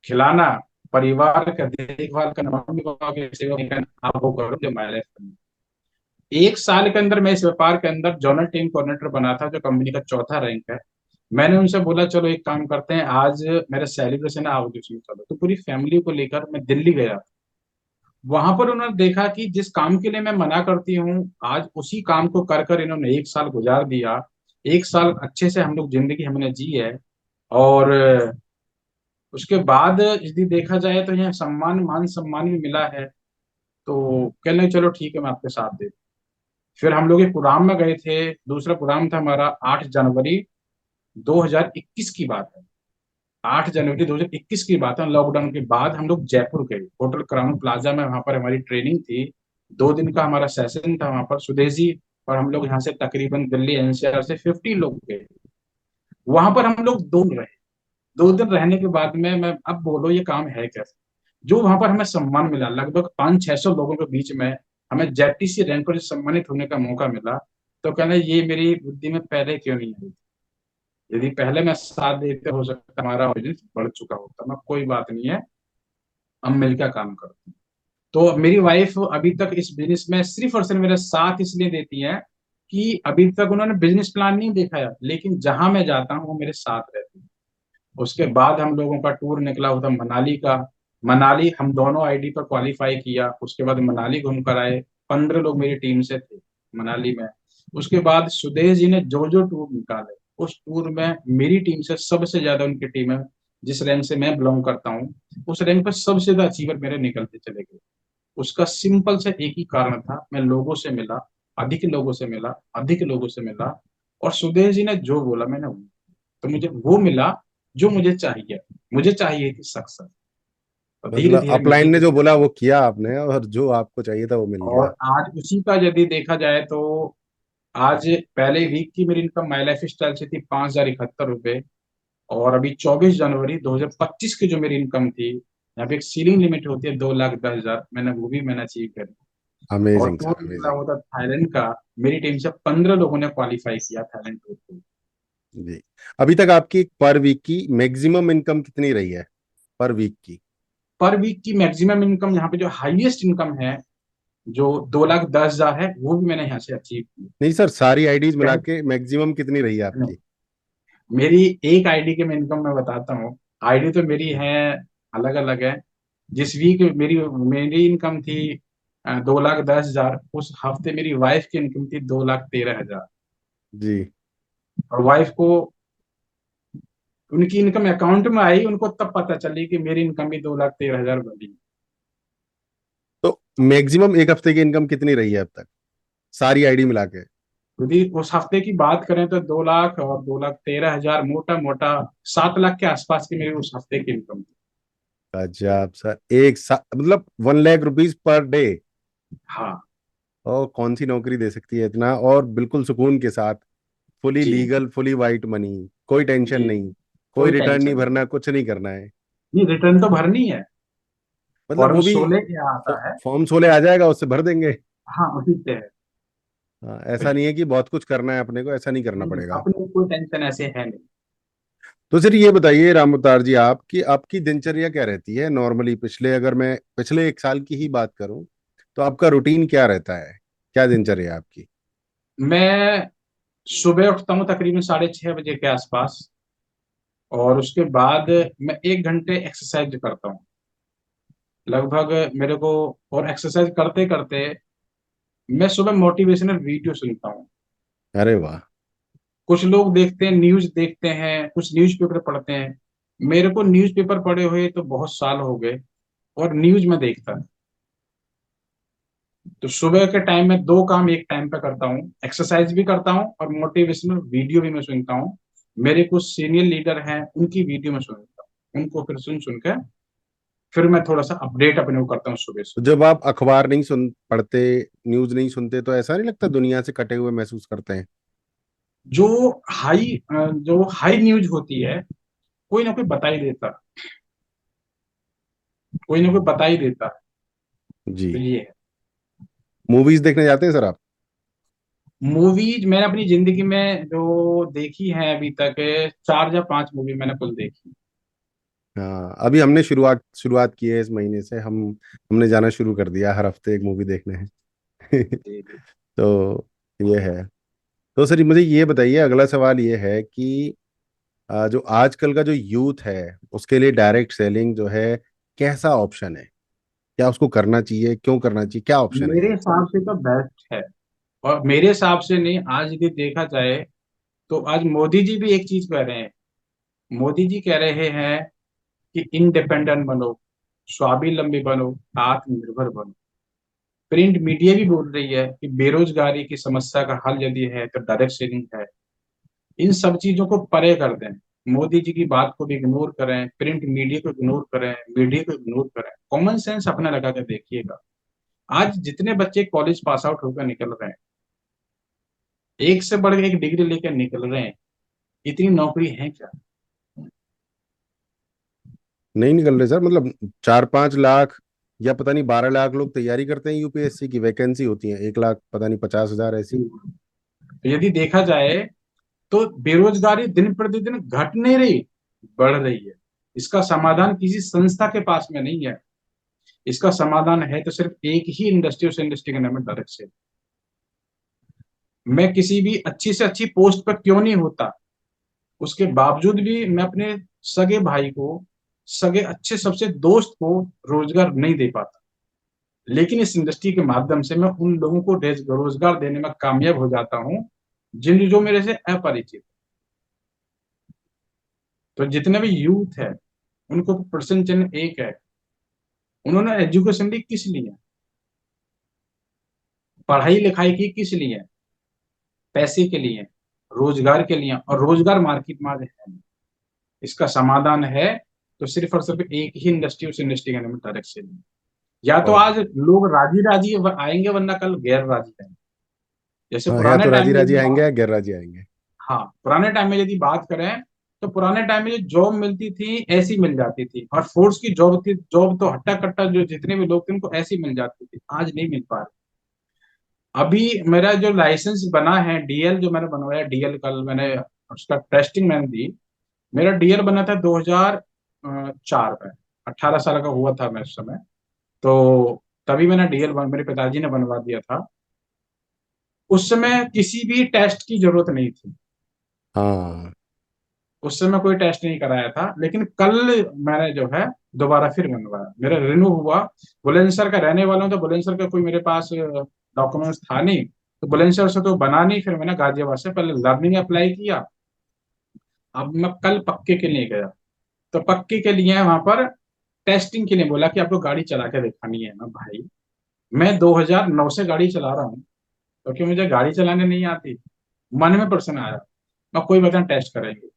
खिलाना, परिवार का देखभाल करना, मम्मी पापा की सेवा करना, आप वो करो जो मैं करना। 1 साल के अंदर मैं इस व्यापार के अंदर जोनल टीम कोऑर्डिनेटर बना था, जो कंपनी का चौथा रैंक है। मैंने उनसे बोला चलो एक काम करते हैं, आज मेरा सेलिब्रेशन है, आओ उसमें चलो। तो पूरी फैमिली को लेकर मैं दिल्ली गया। वहां पर उन्होंने देखा कि जिस काम के लिए मैं मना करती हूँ, आज उसी काम को कर कर इन्होंने 1 साल गुजार दिया। 1 साल अच्छे से हम लोग जिंदगी हमने जी है। और उसके बाद यदि देखा जाए तो यहाँ सम्मान, मान सम्मान भी मिला है। तो कहने लगे, चलो ठीक है, मैं आपके साथ दे। फिर हम लोग एक प्रोग्राम में गए थे। दूसरा प्रोग्राम था हमारा 8 जनवरी 2021 की बात है। 8 जनवरी 2021 की बात है, लॉकडाउन के बाद हम लोग जयपुर गए, होटल क्राउन प्लाजा में। वहां पर हमारी ट्रेनिंग थी। 2 दिन का हमारा सेशन था वहां पर, स्वदेश जी। और हम लोग यहाँ से तकरीबन दिल्ली एनसीआर से 50 लोग गए। वहां पर हम लोग 2 दिन रहे। 2 दिन रहने के बाद में मैं, अब बोलो ये काम है कैसे। जो वहां पर हमें सम्मान मिला, लगभग 500-600 लोगों के बीच में हमें जेटीसी रैंक पर सम्मानित होने का मौका मिला। तो कहना ये मेरी बुद्धि में पहले क्यों नहीं आई। यदि पहले मैं साथ देते, हो सकता हमारा बिजनेस बढ़ चुका होता। मैं कोई बात नहीं है, हम मिलकर काम करते हैं। तो मेरी वाइफ अभी तक इस बिजनेस में सिर्फ और सिर्फ मेरा साथ इसलिए देती है कि अभी तक उन्होंने बिजनेस प्लान नहीं देखा है, लेकिन जहां मैं जाता हूँ वो मेरे साथ रहती है। उसके बाद हम लोगों का टूर निकला हुआ था मनाली का। मनाली हम दोनों आईडी पर क्वालिफाई किया, उसके बाद मनाली घूम कर आए। 15 लोग मेरी टीम से थे मनाली में। उसके बाद सुदेश जी ने जो जो टूर निकाले, उस टूर में मेरी टीम से सबसे ज्यादा, उनकी टीम है जिस रैंक से मैं बिलोंग करता हूँ, उस रैंक पर सबसे ज्यादा अचीवर मेरे निकलते चले गए। उसका सिंपल से एक ही कारण था, मैं लोगों से मिला, अधिक लोगों से मिला, अधिक लोगों से मिला। और सुदेश जी ने जो बोला मैंने वो, तो मुझे वो मिला जो मुझे चाहिए। मुझे चाहिए थी सक्सेस। और धीरे मतलब धीरे अपलाइन मिलते ने जो मिलते, बोला वो किया आपने, और जो आपको चाहिए था वो मिल गया। और आज उसी का यदि देखा जाए तो आज, पहले वीक की मेरी इनकम माई लाइफ स्टाइल से थी 5,071 रुपये। और अभी 24 जनवरी 2025 की जो मेरी इनकम थी, यहाँ पे एक सीलिंग लिमिट होती है 2,10,000, मैंने वो भी मैंने अचीव करी। और अमेजिंग टूर सर, निकला अमेजिंग। हुआ था थाईलैंड का। मेरी टीम से 15 लोगों ने क्वालिफाई किया थाईलैंड टूर को। जी। अभी तक आपकी पर वीक की मैक्सिमम इनकम कितनी रही है, पर वीक की? पर वीक की मैक्सिमम इनकम, यहाँ पे जो हाईएस्ट इनकम है, जो 2,10,000 है, वो भी मैंने यहाँ से अचीव की। नहीं सर, सारी आईडीज मिला पहले के मैक्सिमम कितनी रही है नहीं, आपकी? मेरी एक आईडी के मैं इनकम मैं बताता हूँ। आईडी तो मेरी है अलग अलग है। जिस वीक मेरी मेरी इनकम थी 2,10,000, उस हफ्ते मेरी वाइफ की इनकम थी 2,13,000। जी। और वाइफ को उनकी इनकम अकाउंट में आई, उनको तब पता चली कि मेरी इनकम भी 2,13,000 बनी। तो मैक्सिमम एक हफ्ते की इनकम कितनी रही है अब तक, सारी आईडी मिला के? यदि उस हफ्ते की बात करें तो 2 लाख और 2,13,000, मोटा मोटा 7 लाख के आसपास की मेरी उस हफ्ते की इनकम थी। अच्छा सर, एक मतलब 1 लाख रुपीज पर डे? हाँ और कौन सी नौकरी दे सकती है इतना, और बिल्कुल सुकून के साथ, फुली जी, लीगल, फुली वाइट मनी, कोई टेंशन जी, नहीं, कोई कोई रिटर्न नहीं टेंशन भरना, कुछ नहीं करना है। नहीं, रिटर्न तो भरनी है। मतलब फॉर्म वो भी 16 क्या आता है। फॉर्म 16 आ जाएगा, उससे भर देंगे। हाँ उसी पे है। हाँ, ऐसा नहीं है कि बहुत कुछ करना है अपने को, ऐसा नहीं करना नहीं, पड़ेगा। अपनी कोई टेंशन ऐसे है नहीं। तो सर ये बताइए राम अवतार जी, आप कि आपकी दिनचर्या क्या रहती है नॉर्मली? पिछले, अगर मैं पिछले 1 साल की ही बात करूं, तो आपका रूटीन क्या रहता है, क्या दिनचर्या है आपकी? मैं सुबह उठता हूँ तकरीबन 6:30 बजे के आसपास। और उसके बाद मैं 1 घंटे एक्सरसाइज करता हूँ लगभग मेरे को। और एक्सरसाइज करते करते मैं सुबह मोटिवेशनल वीडियो सुनता हूँ। अरे वाह। कुछ लोग देखते हैं, न्यूज देखते हैं, कुछ न्यूज़पेपर पढ़ते हैं। मेरे को न्यूज़पेपर पढ़े हुए तो बहुत साल हो गए, और न्यूज में देखता। तो सुबह के टाइम में 2 काम एक टाइम पे करता हूँ, एक्सरसाइज भी करता हूँ और मोटिवेशनल वीडियो भी मैं सुनता हूँ। मेरे कुछ सीनियर लीडर हैं, उनकी वीडियो में सुनता हूँ, उनको फिर सुन सुन के फिर मैं थोड़ा सा अपडेट अपने को करता हूँ सुबह तो सुबह। जब आप अखबार नहीं सुन पढ़ते, न्यूज नहीं सुनते, तो ऐसा नहीं लगता दुनिया से कटे हुए महसूस करते हैं? जो जो हाई न्यूज होती है, कोई ना कोई बता ही देता, कोई ना कोई बता ही देता। जी। तो ये है। मूवीज देखने जाते हैं सर आप? मूवीज मैंने अपनी जिंदगी में जो देखी है अभी तक, 4 या 5 मूवी मैंने कुल देखी। हाँ, अभी हमने शुरुआत शुरुआत की है इस महीने से। हमने जाना शुरू कर दिया हर हफ्ते एक मूवी देखने हैं। जी जी। तो ये है। तो सर मुझे ये बताइए, अगला सवाल ये है कि जो आजकल का जो यूथ है उसके लिए डायरेक्ट सेलिंग जो है कैसा ऑप्शन है? क्या उसको करना चाहिए, क्यों करना चाहिए, क्या ऑप्शन है मेरे ये? हिसाब से तो बेस्ट है। और मेरे हिसाब से नहीं, आज यदि देखा जाए तो आज मोदी जी भी एक चीज कह रहे हैं। मोदी जी कह रहे हैं कि इंडिपेंडेंट बनो, स्वावलंबी बनो, आत्मनिर्भर बनो। प्रिंट मीडिया भी बोल रही है कि बेरोजगारी की समस्या का हल यदि है तो डायरेक्ट सेलिंग है। इन सब चीजों को परे कर दें, मोदी जी की बात को भी इग्नोर करें, प्रिंट मीडिया को इग्नोर करें, मीडिया को इग्नोर करें, कॉमन सेंस अपना लगा कर देखिएगा। आज जितने बच्चे कॉलेज पास आउट होकर निकल रहे हैं, एक से बढ़ के एक डिग्री लेकर निकल रहे हैं, इतनी नौकरी है क्या? नहीं निकल रहे सर, मतलब 4-5 लाख या पता नहीं 12 लाख लोग तैयारी करते हैं यूपीएससी की, वैकेंसी होती है 1 लाख पता नहीं 50,000 ऐसी। तो यदि देखा जाए तो बेरोजगारी दिन प्रतिदिन घट नहीं रही, बढ़ रही है। इसका समाधान किसी संस्था के पास में नहीं है। इसका समाधान है तो सिर्फ एक ही इंडस्ट्री, उस इंडस्ट्री का नाम है डायरेक्ट सेल। मैं किसी भी अच्छी से अच्छी पोस्ट पर क्यों नहीं होता, उसके बावजूद भी मैं अपने सगे भाई को, सगे अच्छे सबसे दोस्त को रोजगार नहीं दे पाता। लेकिन इस इंडस्ट्री के माध्यम से मैं उन लोगों को रोजगार देने में कामयाब हो जाता हूँ जिन जो मेरे से अपरिचित। तो जितने भी यूथ है, उनको प्रश्न चिन्ह एक है, उन्होंने एजुकेशन ली किस लिए, पढ़ाई लिखाई की किस लिए? पैसे के लिए, रोजगार के लिए। और रोजगार मार्केट में आज है। इसका समाधान है तो सिर्फ और सिर्फ एक ही इंडस्ट्री, उस इंडस्ट्री का नाम है डायरेक्ट सेलिंग। या तो बहुत। आज लोग राजी राजी आएंगे, वरना कल गैर राजी आएंगे। जैसे हाँ, या पुराने तो टाइम राजी में राजी यदि आएंगे या गैर राजी आएंगे। हाँ, पुराने टाइम में यदि बात करें तो पुराने टाइम में जो जॉब मिलती थी ऐसी मिल जाती थी, और फोर्स की जॉब थी, जॉब तो हट्टा कट्टा जो जितने भी लोग थे उनको ऐसी मिल जाती थी, आज नहीं मिल पा रही। अभी मेरा जो लाइसेंस बना है, डीएल जो मैंने बनवाया, डीएल कल मैंने उसका टेस्टिंग मैंने दी। मेरा डीएल बना था 2004 में, 18 साल का हुआ था मैं उस समय। तो तभी मैंने मेरे पिताजी ने बनवा दिया था। उस समय किसी भी टेस्ट की जरूरत नहीं थी, हाँ। उस समय कोई टेस्ट नहीं कराया था। लेकिन कल मैंने जो है दोबारा फिर बनवाया, मेरा रिन्यू हुआ। बुलंदशहर का रहने वाला हूँ, तो बुलंदशहर का कोई मेरे पास डॉक्यूमेंट्स था नहीं, तो बुलंदशहर से तो बना नहीं, फिर मैंने गाजियाबाद से पहले लर्निंग अप्लाई किया। अब मैं कल पक्के के लिए गया, तो पक्के के लिए वहां पर टेस्टिंग के लिए बोला कि आपको गाड़ी चला के दिखानी है। मैं भाई, मैं 2009 से गाड़ी चला रहा हूँ, क्योंकि मुझे गाड़ी चलाने नहीं आती। मन में प्रश्न आया, मैं कोई बता टेस्ट करेंगे।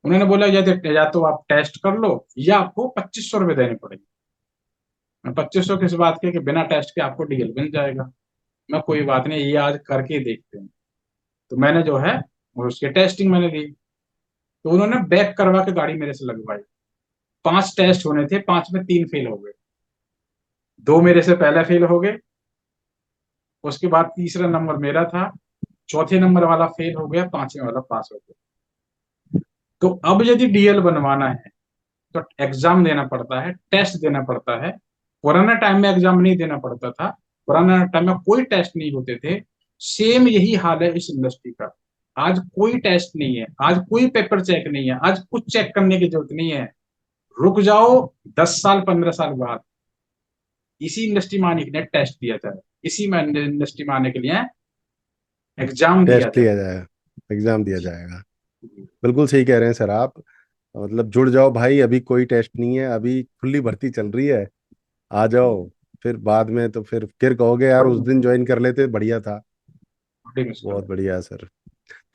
उन्होंने बोला या तो आप टेस्ट कर लो या आपको 2500 रुपये देने पड़ेंगे। मैं 2500 किस बात के कि बिना टेस्ट के आपको डीएल मिल जाएगा। मैं कोई बात नहीं, ये आज करके देखते हैं। तो मैंने जो है उसकी टेस्टिंग मैंने दी। तो उन्होंने बैक करवा के गाड़ी मेरे से लगवाई। 5 टेस्ट होने थे, 5 में 3 फेल हो गए। 2 मेरे से पहले फेल हो गए, उसके बाद तीसरा नंबर मेरा था, चौथे नंबर वाला फेल हो गया, 5वें वाला पास हो गया। तो अब यदि डीएल बनवाना है तो एग्जाम देना पड़ता है, टेस्ट देना पड़ता है। पुराना टाइम में एग्जाम नहीं देना पड़ता था, पुराना टाइम में कोई टेस्ट नहीं होते थे। सेम यही हाल है इस इंडस्ट्री का। आज कोई टेस्ट नहीं है, आज कोई पेपर चेक नहीं है, आज कुछ चेक करने की जरूरत नहीं है। रुक जाओ, 10 साल 15 साल बाद इसी इंडस्ट्री में आने के लिए टेस्ट दिया जाए, इसी में इंडस्ट्री में आने के लिए एग्जाम दिया टेस्ट जाए। लिया जाए, एग्जाम दिया जी जाएगा। जी। बिल्कुल सही कह रहे हैं सर आप। मतलब जुड़ जाओ भाई, अभी कोई टेस्ट नहीं है, अभी खुली भर्ती चल रही है। आ जाओ। फिर बाद में तो फिर कहोगे यार बड़ी उस दिन मुश्किल, ज्वाइन कर लेते बढ़िया था। बड़ी मुश्किल बहुत है। बढ़िया सर।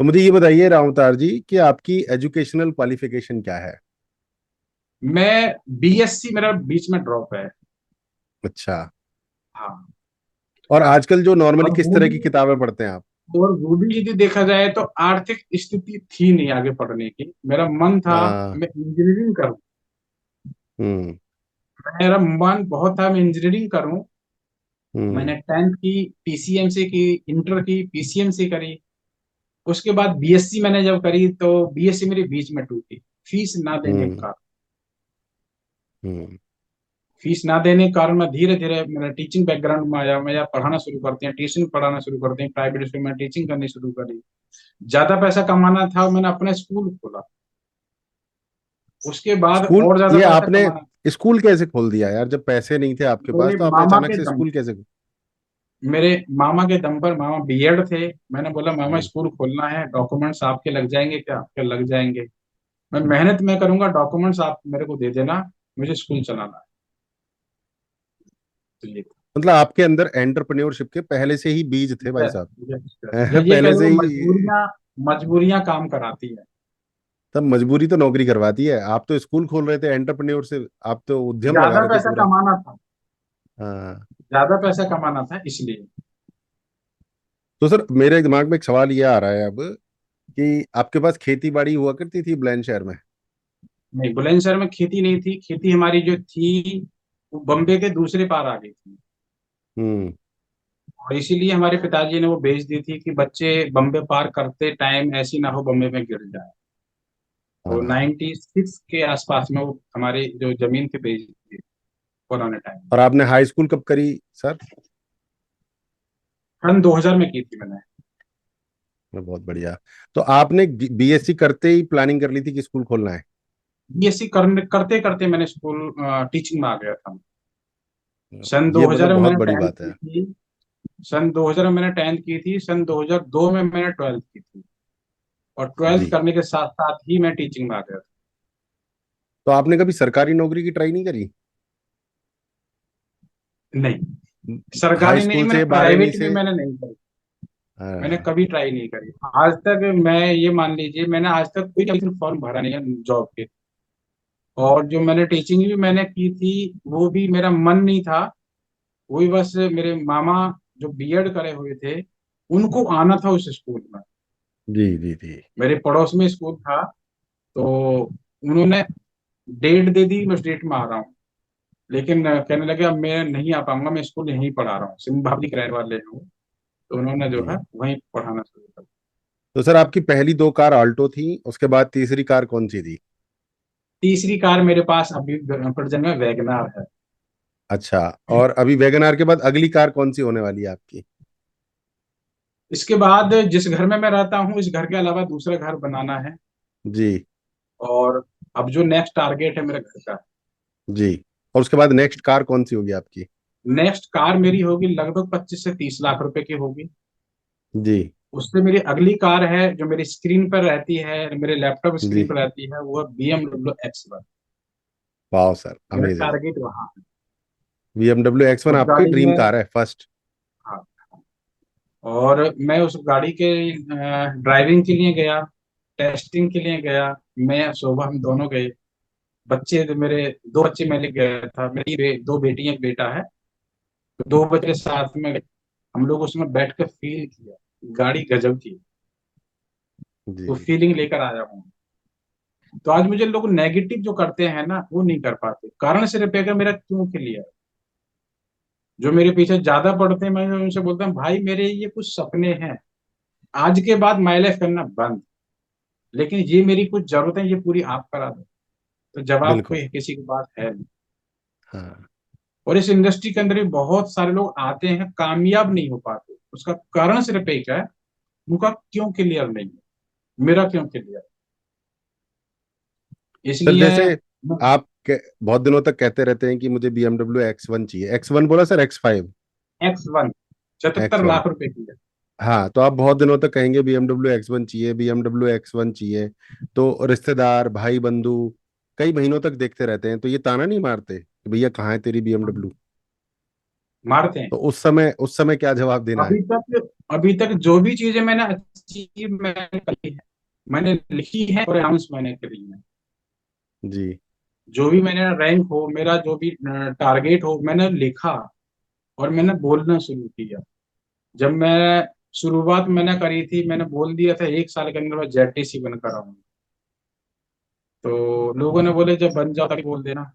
तो मुझे ये बताइए रामतार जी कि आपकी एजुकेशनल क्वालिफिकेशन क्या है? मैं बीएससी, मेरा बीच में ड्रॉप है। अच्छा। हाँ। और आजकल जो नॉर्मली और किस वो तरह भी की किताबें पढ़ते हैं आप? यदि देखा जाए तो आर्थिक स्थिति थी नहीं आगे पढ़ने की। मेरा मन था हाँ। मैं इंजीनियरिंग करूं। हम्म। मेरा मन बहुत था मैं इंजीनियरिंग करूं। हम्म। मैंने 10th की, पीसीएमसी की, इंटर की पीसीएमसी करी। उसके बाद बीएससी मैंने जब करी तो बीएससी मेरी बीच में टूटी, फीस ना देने हम्म। का। हम्म। फीस ना देने के कारण मैं धीरे धीरे मेरा टीचिंग बैकग्राउंड में आया। मैं यार पढ़ाना शुरू करते हैं, ट्यूशन पढ़ाना शुरू करते हैं, प्राइवेट स्कूल में टीचिंग करनी शुरू करी। ज्यादा पैसा कमाना था, मैंने अपना स्कूल खोला। उसके बाद स्कूल, और ज्यादा ये पैसा आपने कमाना। स्कूल कैसे खोल दिया यार? जब पैसे नहीं थे आपके मेरे पास तो आपने मामा अचानक के से दम स्कूल कैसे? मेरे मामा के दम पर, मामा बीएड थे। मैंने बोला मामा हम्म। स्कूल खोलना है, डॉक्यूमेंट्स आपके लग जाएंगे क्या? आपके लग जाएंगे। मैं मेहनत मैं करूंगा, डॉक्यूमेंट्स आप मेरे को दे देना, मुझे स्कूल चलाना है। तो ये मतलब आपके अंदर एंटरप्रेन्योरशिप के पहले से ही बीज थे भाई यस, साहब। ये कह पहले लो से ही। मजबूरियां, मजबूरियां काम कराती है। तब मजबूरी तो नौकरी करवाती है। आप तो स्कूल खोल रहे थे, एंटरप्रेन्योर से आप तो उद्यम लगा ज्यादा रहे थे पैसा पूरा। कमाना था, हाँ। ज्यादा पैसा कमाना था इसलिए। तो सर मेरे दिमाग में एक सवाल ये आ रहा है अब कि आपके पास खेती बाड़ी हुआ करती थी बुलंदशहर में? नहीं, बुलंदशहर में खेती नहीं थी। खेती हमारी जो थी वो बम्बे के दूसरे पार आ गई थी। हम्म। और इसीलिए हमारे पिताजी ने वो बेच दी थी कि बच्चे बम्बे पार करते टाइम ऐसी ना हो बम्बे में गिर जाए। तो हाँ। 96 के आसपास में वो हमारी जो जमीन थी बेच दी थी पुराने टाइम। और आपने हाई स्कूल कब करी सर? सन 2000 में की थी मैंने। बहुत बढ़िया। तो आपने बीएससी करते ही प्लानिंग कर ली थी कि स्कूल खोलना है? बीएससी करते करते मैंने स्कूल टीचिंग में आ गया था। सन ये 2000 मतलब में बहुत मैंने बड़ी 10th बात की है। थी। सन 2000 में मैंने 10th की थी, सन 2002 में मैंने 12th की थी। और 12th जी। करने के साथ साथ ही मैं टीचिंग में आ गया था। तो आपने कभी सरकारी नौकरी की ट्राई नहीं करी? नहीं, हाई सरकारी नहीं, स्कूल मैंने से 12वीं प्राइवेट भी से? मैंने नहीं करी। मैंने हाँ। कभी ट्राई नहीं करी आज तक। मैं ये मान लीजिए मैंने आज तक कोई फॉर्म भरा नहीं है जॉब के। और जो मैंने टीचिंग भी मैंने की थी वो भी मेरा मन नहीं था। वही बस मेरे मामा जो बीएड करे हुए थे उनको आना था उस स्कूल में। जी जी जी। मेरे पड़ोस में स्कूल था। तो उन्होंने डेट दे दी, मैं उस डेट में आ रहा हूँ। लेकिन कहने लगे अब मैं नहीं आ पाऊंगा, मैं स्कूल यहीं पढ़ा रहा हूँ, सिंह भाभी किराए वाले हूँ। तो उन्होंने जो है जी। वहीं पढ़ाना शुरू कर तो सर आपकी पहली दो कार आल्टो थी, उसके बाद तीसरी कार कौन सी थी? दिया। तीसरी कार मेरे पास अभी प्रेजेंट में वैगनार है। अच्छा। और अभी वैगन आर के बाद अगली कार कौन सी होने वाली है आपकी? इसके बाद जिस घर में मैं रहता हूँ इस घर के अलावा दूसरा घर बनाना है। जी। और अब जो नेक्स्ट टारगेट है मेरे घर का, जी। और उसके बाद नेक्स्ट कार कौन सी होगी आपकी? नेक्स्ट कार मेरी होगी लगभग 25 से 30 लाख रुपए की होगी। जी। उससे मेरी अगली कार है जो मेरी स्क्रीन पर रहती है, मेरे लैपटॉप जी। स्क्रीन पर रहती है, वो BMW X1। वाह सर, मेरा अमेजिंग। टारगेट वहाँ है। BMW X1 उस आपकी गाड़ी ड्रीम में, कार है फर्स्ट? हाँ, और मैं उस गाड़ी के ड्राइविंग के लिए गया, टेस्टिंग के लिए गया। मैं शोभा हम दोनों गए। बच्चे तो मेरे, दो बच्चे मैं लेके गया था, मेरी दो बेटी एक बेटा है। तो दो बच्चे साथ में, हम लोग उसमें बैठ कर फील किया। गाड़ी गजब थी। तो जी। फीलिंग लेकर आया हूँ। तो आज मुझे लोग नेगेटिव जो करते हैं ना वो नहीं कर पाते, कारण सिर्फ है कि मेरा क्यों क्लियर। जो मेरे पीछे ज्यादा पड़ते हैं मैं उनसे बोलता हूँ भाई मेरे ये कुछ सपने हैं, आज के बाद माई लाइफ करना बंद। लेकिन ये मेरी कुछ जरूरतें ये पूरी आप करा दो। तो जवाब बिल्कुल। कोई किसी की बात है नहीं। हाँ। और इस इंडस्ट्री के अंदर भी बहुत सारे लोग आते हैं कामयाब नहीं हो पाते, उसका कारण सिर्फ एक है, उनका क्यों क्लियर नहीं है। मेरा क्यों क्लियर, सर इसलिए जैसे मैं- आप बहुत दिनों तक कहते रहते हैं कि मुझे BMW X1 चाहिए। X1 बोला sir, X5? X1 77 X1। Lakh रुपए की है। हाँ, तो आप बहुत दिनों तक कहेंगे BMW X1 चाहिए, BMW X1 चाहिए। तो रिश्तेदार भाई बंधु कई महीनों तक देखते रहते हैं, तो ये ताना नहीं मारते कि भैया कहाँ है तेरी BMW? मारते हैं। तो उस समय क्या जवाब देना है? अभी तक जो भी चीजें मैंने अचीव मैंने करी है, मैंने लिखी है और अनाउंस मैंने करी है। जी। जो भी मैंने रैंक हो, मेरा जो भी टारगेट हो, मैंने लिखा और मैंने बोलना शुरू किया। जब मैं शुरुआत मैंने करी थी, मैंने बोल दिया था 1 साल के अंदर मैं जेटीसी बनकर आऊंगा। तो लोगों ने बोले जब बन जाओ तभी बोल देना।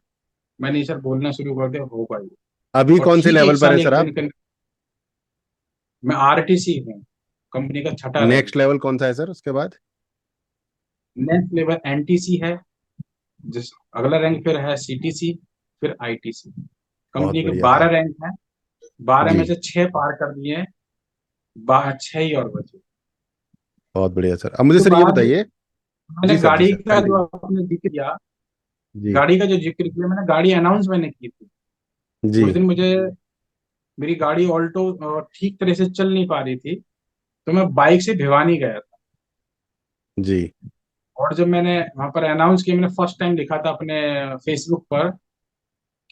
मैंने सर बोलना शुरू कर दिया, हो पाई। अभी और कौन से ठीक लेवल एक पर है साल सर एक आप? दिन के अंदर मैं आरटीसी हूँ, कंपनी का छठा रैंक। नेक्स्ट लेवल कौन सा है सर उसके बाद? नेक्स्ट लेवल एनटीसी है, जिस अगला रैंक फिर है सीटीसी, फिर आईटीसी। बहुत कंपनी के बढ़िया सर। 12 रैंक है, 12 जी। में से 6 पार कर दिए हैं, 6 ही और बचे। बहुत बढ़िया सर। अब मुझे उसके सर ये बाद बताइए। मैंने जी गाड़ी सर का जो कंटिन्यू। आपने जिक्र किया, जी। गाड़ी का जो जिक्र किया, मैंने गाड़ी अनाउंस मैंने की थी। जी। उस दिन मुझे मेरी गाड़ी ऑल्टो ठीक तरह से चल नहीं पा रही थी, तो मैं बाइक से भिवानी गया था। जी। और जब मैंने वहां पर अनाउंस किया, मैंने फर्स्ट टाइम लिखा था अपने फेसबुक पर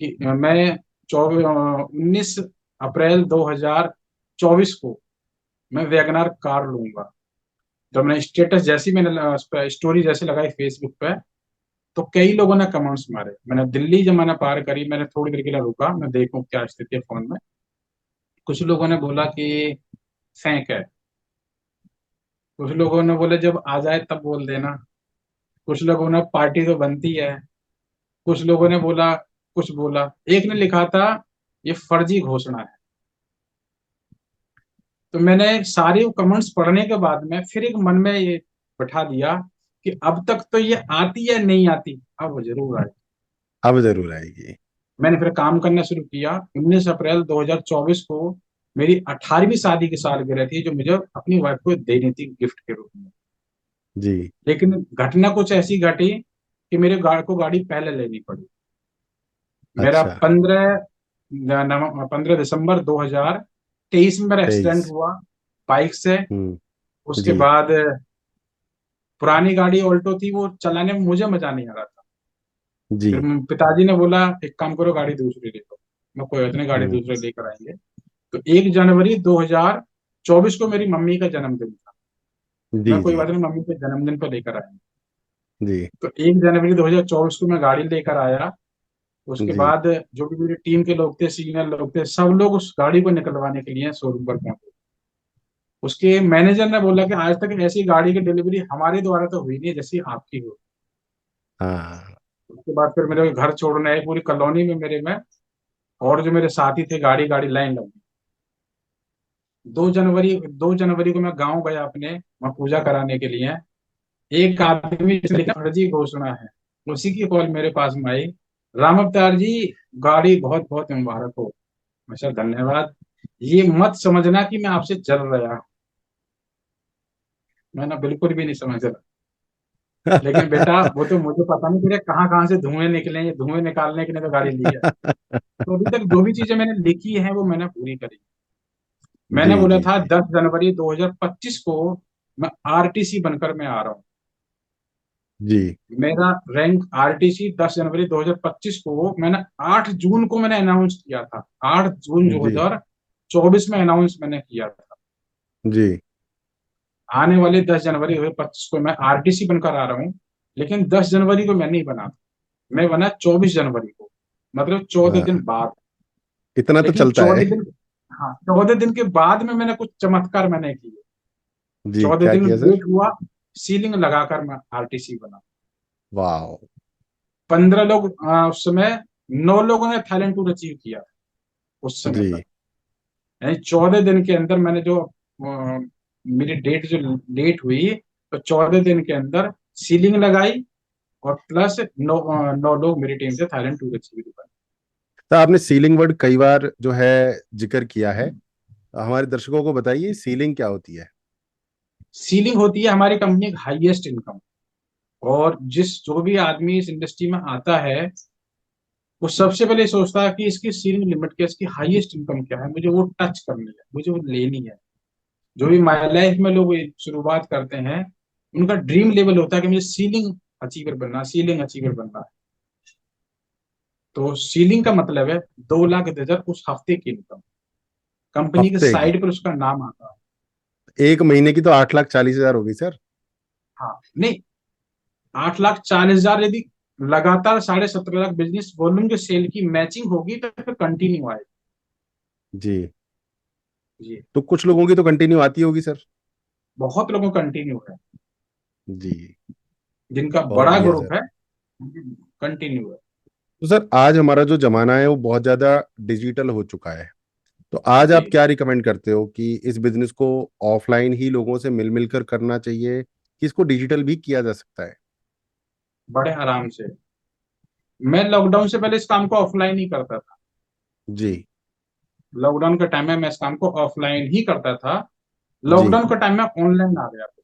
कि मैं 19 अप्रैल 2024 को मैं वैगनार कार लूंगा। तो मैंने स्टेटस जैसी मैंने स्टोरी जैसे लगाई फेसबुक पे, तो कई लोगों ने कमेंट्स मारे। मैंने दिल्ली जब मैंने पार करी, मैंने थोड़ी देर के लिए रुका, मैं देखूं क्या स्थिति है फोन में। कुछ लोगों ने बोला कि फेंक है, कुछ लोगों ने बोले जब आ जाए तब बोल देना, कुछ लोगों ने पार्टी तो बनती है, कुछ लोगों ने बोला, कुछ बोला। एक ने लिखा था ये फर्जी घोषणा है। तो मैंने सारे कमेंट्स पढ़ने के बाद में फिर एक मन में ये बैठा दिया कि अब तक तो ये आती है नहीं आती, अब वो जरूर आए। अब जरूर आएगी। मैंने फिर काम करना शुरू किया। 19 अप्रैल 2024 को मेरी 18वीं शादी की सालगिरह थी, जो मुझे अपनी वाइफ को देनी थी गिफ्ट के रूप में। जी। लेकिन घटना कुछ ऐसी घटी कि मेरे को गाड़ी पहले लेनी पड़ी। मेरा अच्छा। 15 दिसंबर 2023 में मेरा एक्सीडेंट 23। हुआ बाइक से। हम्म। उसके जी। बाद पुरानी गाड़ी ऑल्टो थी, वो चलाने में मुझे मजा नहीं आ रहा था। जी। फिर पिताजी ने बोला एक काम करो, गाड़ी दूसरी ले लो। मैं कोई इतने गाड़ी हम्म। दूसरे लेकर आएंगे। तो 1 जनवरी 2024 को मेरी मम्मी का जन्मदिन था। जी। मैं कोई जी। बात नहीं, मम्मी के जन्मदिन पर लेकर आया। जी। तो 1 जनवरी 2024 को मैं गाड़ी लेकर आया। उसके जी। बाद जो भी मेरी टीम के लोग थे, सीनियर लोग थे, सब लोग उस गाड़ी को निकलवाने के लिए शोरूम पर पहुंचे। उसके मैनेजर ने बोला कि आज तक ऐसी गाड़ी की डिलीवरी हमारे द्वारा तो हुई नहीं जैसी आपकी हो। हाँ। उसके बाद फिर मेरे घर छोड़ने आए, पूरी कॉलोनी में मेरे में और जो मेरे साथी थे, गाड़ी गाड़ी लाइन लगी। 2 जनवरी को मैं गांव गया अपने, वहाँ पूजा कराने के लिए। एक आदमी जिसने लिखा फर्जी घोषणा है, उसी की कॉल मेरे पास में आई। राम अवतार जी, गाड़ी बहुत बहुत मुबारक हो। अच्छा धन्यवाद। ये मत समझना कि मैं आपसे जल रहा हूं। मैंने बिल्कुल भी नहीं समझ रहा। लेकिन बेटा वो तो मुझे पता नहीं तेरे कहाँ कहाँ से धुएं निकले, ये धुएं निकालने के लिए तो गाड़ी ली है। तो अभी तक जो भी चीजें मैंने लिखी है वो मैंने पूरी करी। मैंने जी। बोला जी। था जी। 10 जनवरी 2025 को मैं आरटीसी बनकर मैं आ रहा हूँ। जी। मेरा रैंक आरटीसी 10 जनवरी 2025 को मैंने 8 जून को मैंने अनाउंस किया था। 8 जून दो जी। हजार चौबीस में अनाउंस मैंने किया था। जी। आने वाले 10 जनवरी 2025 को मैं आरटीसी बनकर आ रहा हूँ। लेकिन 10 जनवरी को मैं नहीं बना, मैं बना 24 जनवरी को, मतलब 14 दिन हाँ, बाद। इतना तो लेकिन चलता है। 14 दिन, हाँ 14 दिन के बाद में मैंने कुछ चमत्कार मैंने किए। जी, चौदह क्या दिन किया सर? वेट हुआ, सीलिंग लगाकर मैं आरटीसी बना। वाह। 15 लोग उस समय, 9 लोगों ने थाईलैंड टूर अचीव किया उस समय पर। जी। यानी 14 दिन के अंदर मैंने जो मेरी डेट जो डेट हुई, तो 14 दिन के अंदर सीलिंग लगाई और प्लस 9 लोग मेरी टीम से थाईलैंड टूर अचीव किया। तो आपने सीलिंग वर्ड कई बार जो है जिक्र किया है, हमारे दर्शकों को बताइए सीलिंग क्या होती है? सीलिंग होती है हमारी कंपनी का हाईएस्ट इनकम। और जो भी आदमी इस इंडस्ट्री में आता है, वो सबसे पहले सोचता है कि इसकी सीलिंग लिमिट क्या है, इसकी हाईएस्ट इनकम क्या है, मुझे वो टच करनी है, मुझे वो लेनी है। जो भी माई लाइफ में लोग शुरुआत करते हैं, उनका ड्रीम लेवल होता है कि मुझे सीलिंग अचीवर बनना, सीलिंग अचीवर बनना है। तो सीलिंग का मतलब है 2,10,000 उस हफ्ते की इनकम, कंपनी के हफ्ते की? साइड पर उसका नाम आता है। एक महीने की तो 8,40,000 होगी सर। हाँ नहीं, 8,40,000 यदि लगातार 17.5 लाख बिजनेस वॉल्यूम जो सेल की मैचिंग होगी तो फिर कंटिन्यू आएगी। जी। जी। तो कुछ लोगों की तो कंटिन्यू आती होगी सर। बहुत लोगों कंटिन्यू है, जी। जिनका बहुत बड़ा बढ़िया ग्रुप सर। है, कंटिन्यू है। तो सर आज हमारा जो जमाना है वो बहुत ज्यादा डिजिटल हो चुका है। तो आज जी, आप क्या रिकमेंड करते हो कि इस बिजनेस को ऑफलाइन ही लोगों से मिल मिलकर करना चाहिए कि इसको डिजिटल भी किया जा सकता है? बड़े आराम से। मैं लॉकडाउन से पहले इस काम को ऑफलाइन ही करता था। जी। लॉकडाउन के टाइम में मैं इस काम को ऑफलाइन ही करता था। जी। लॉकडाउन के टाइम में ऑनलाइन आ गया था,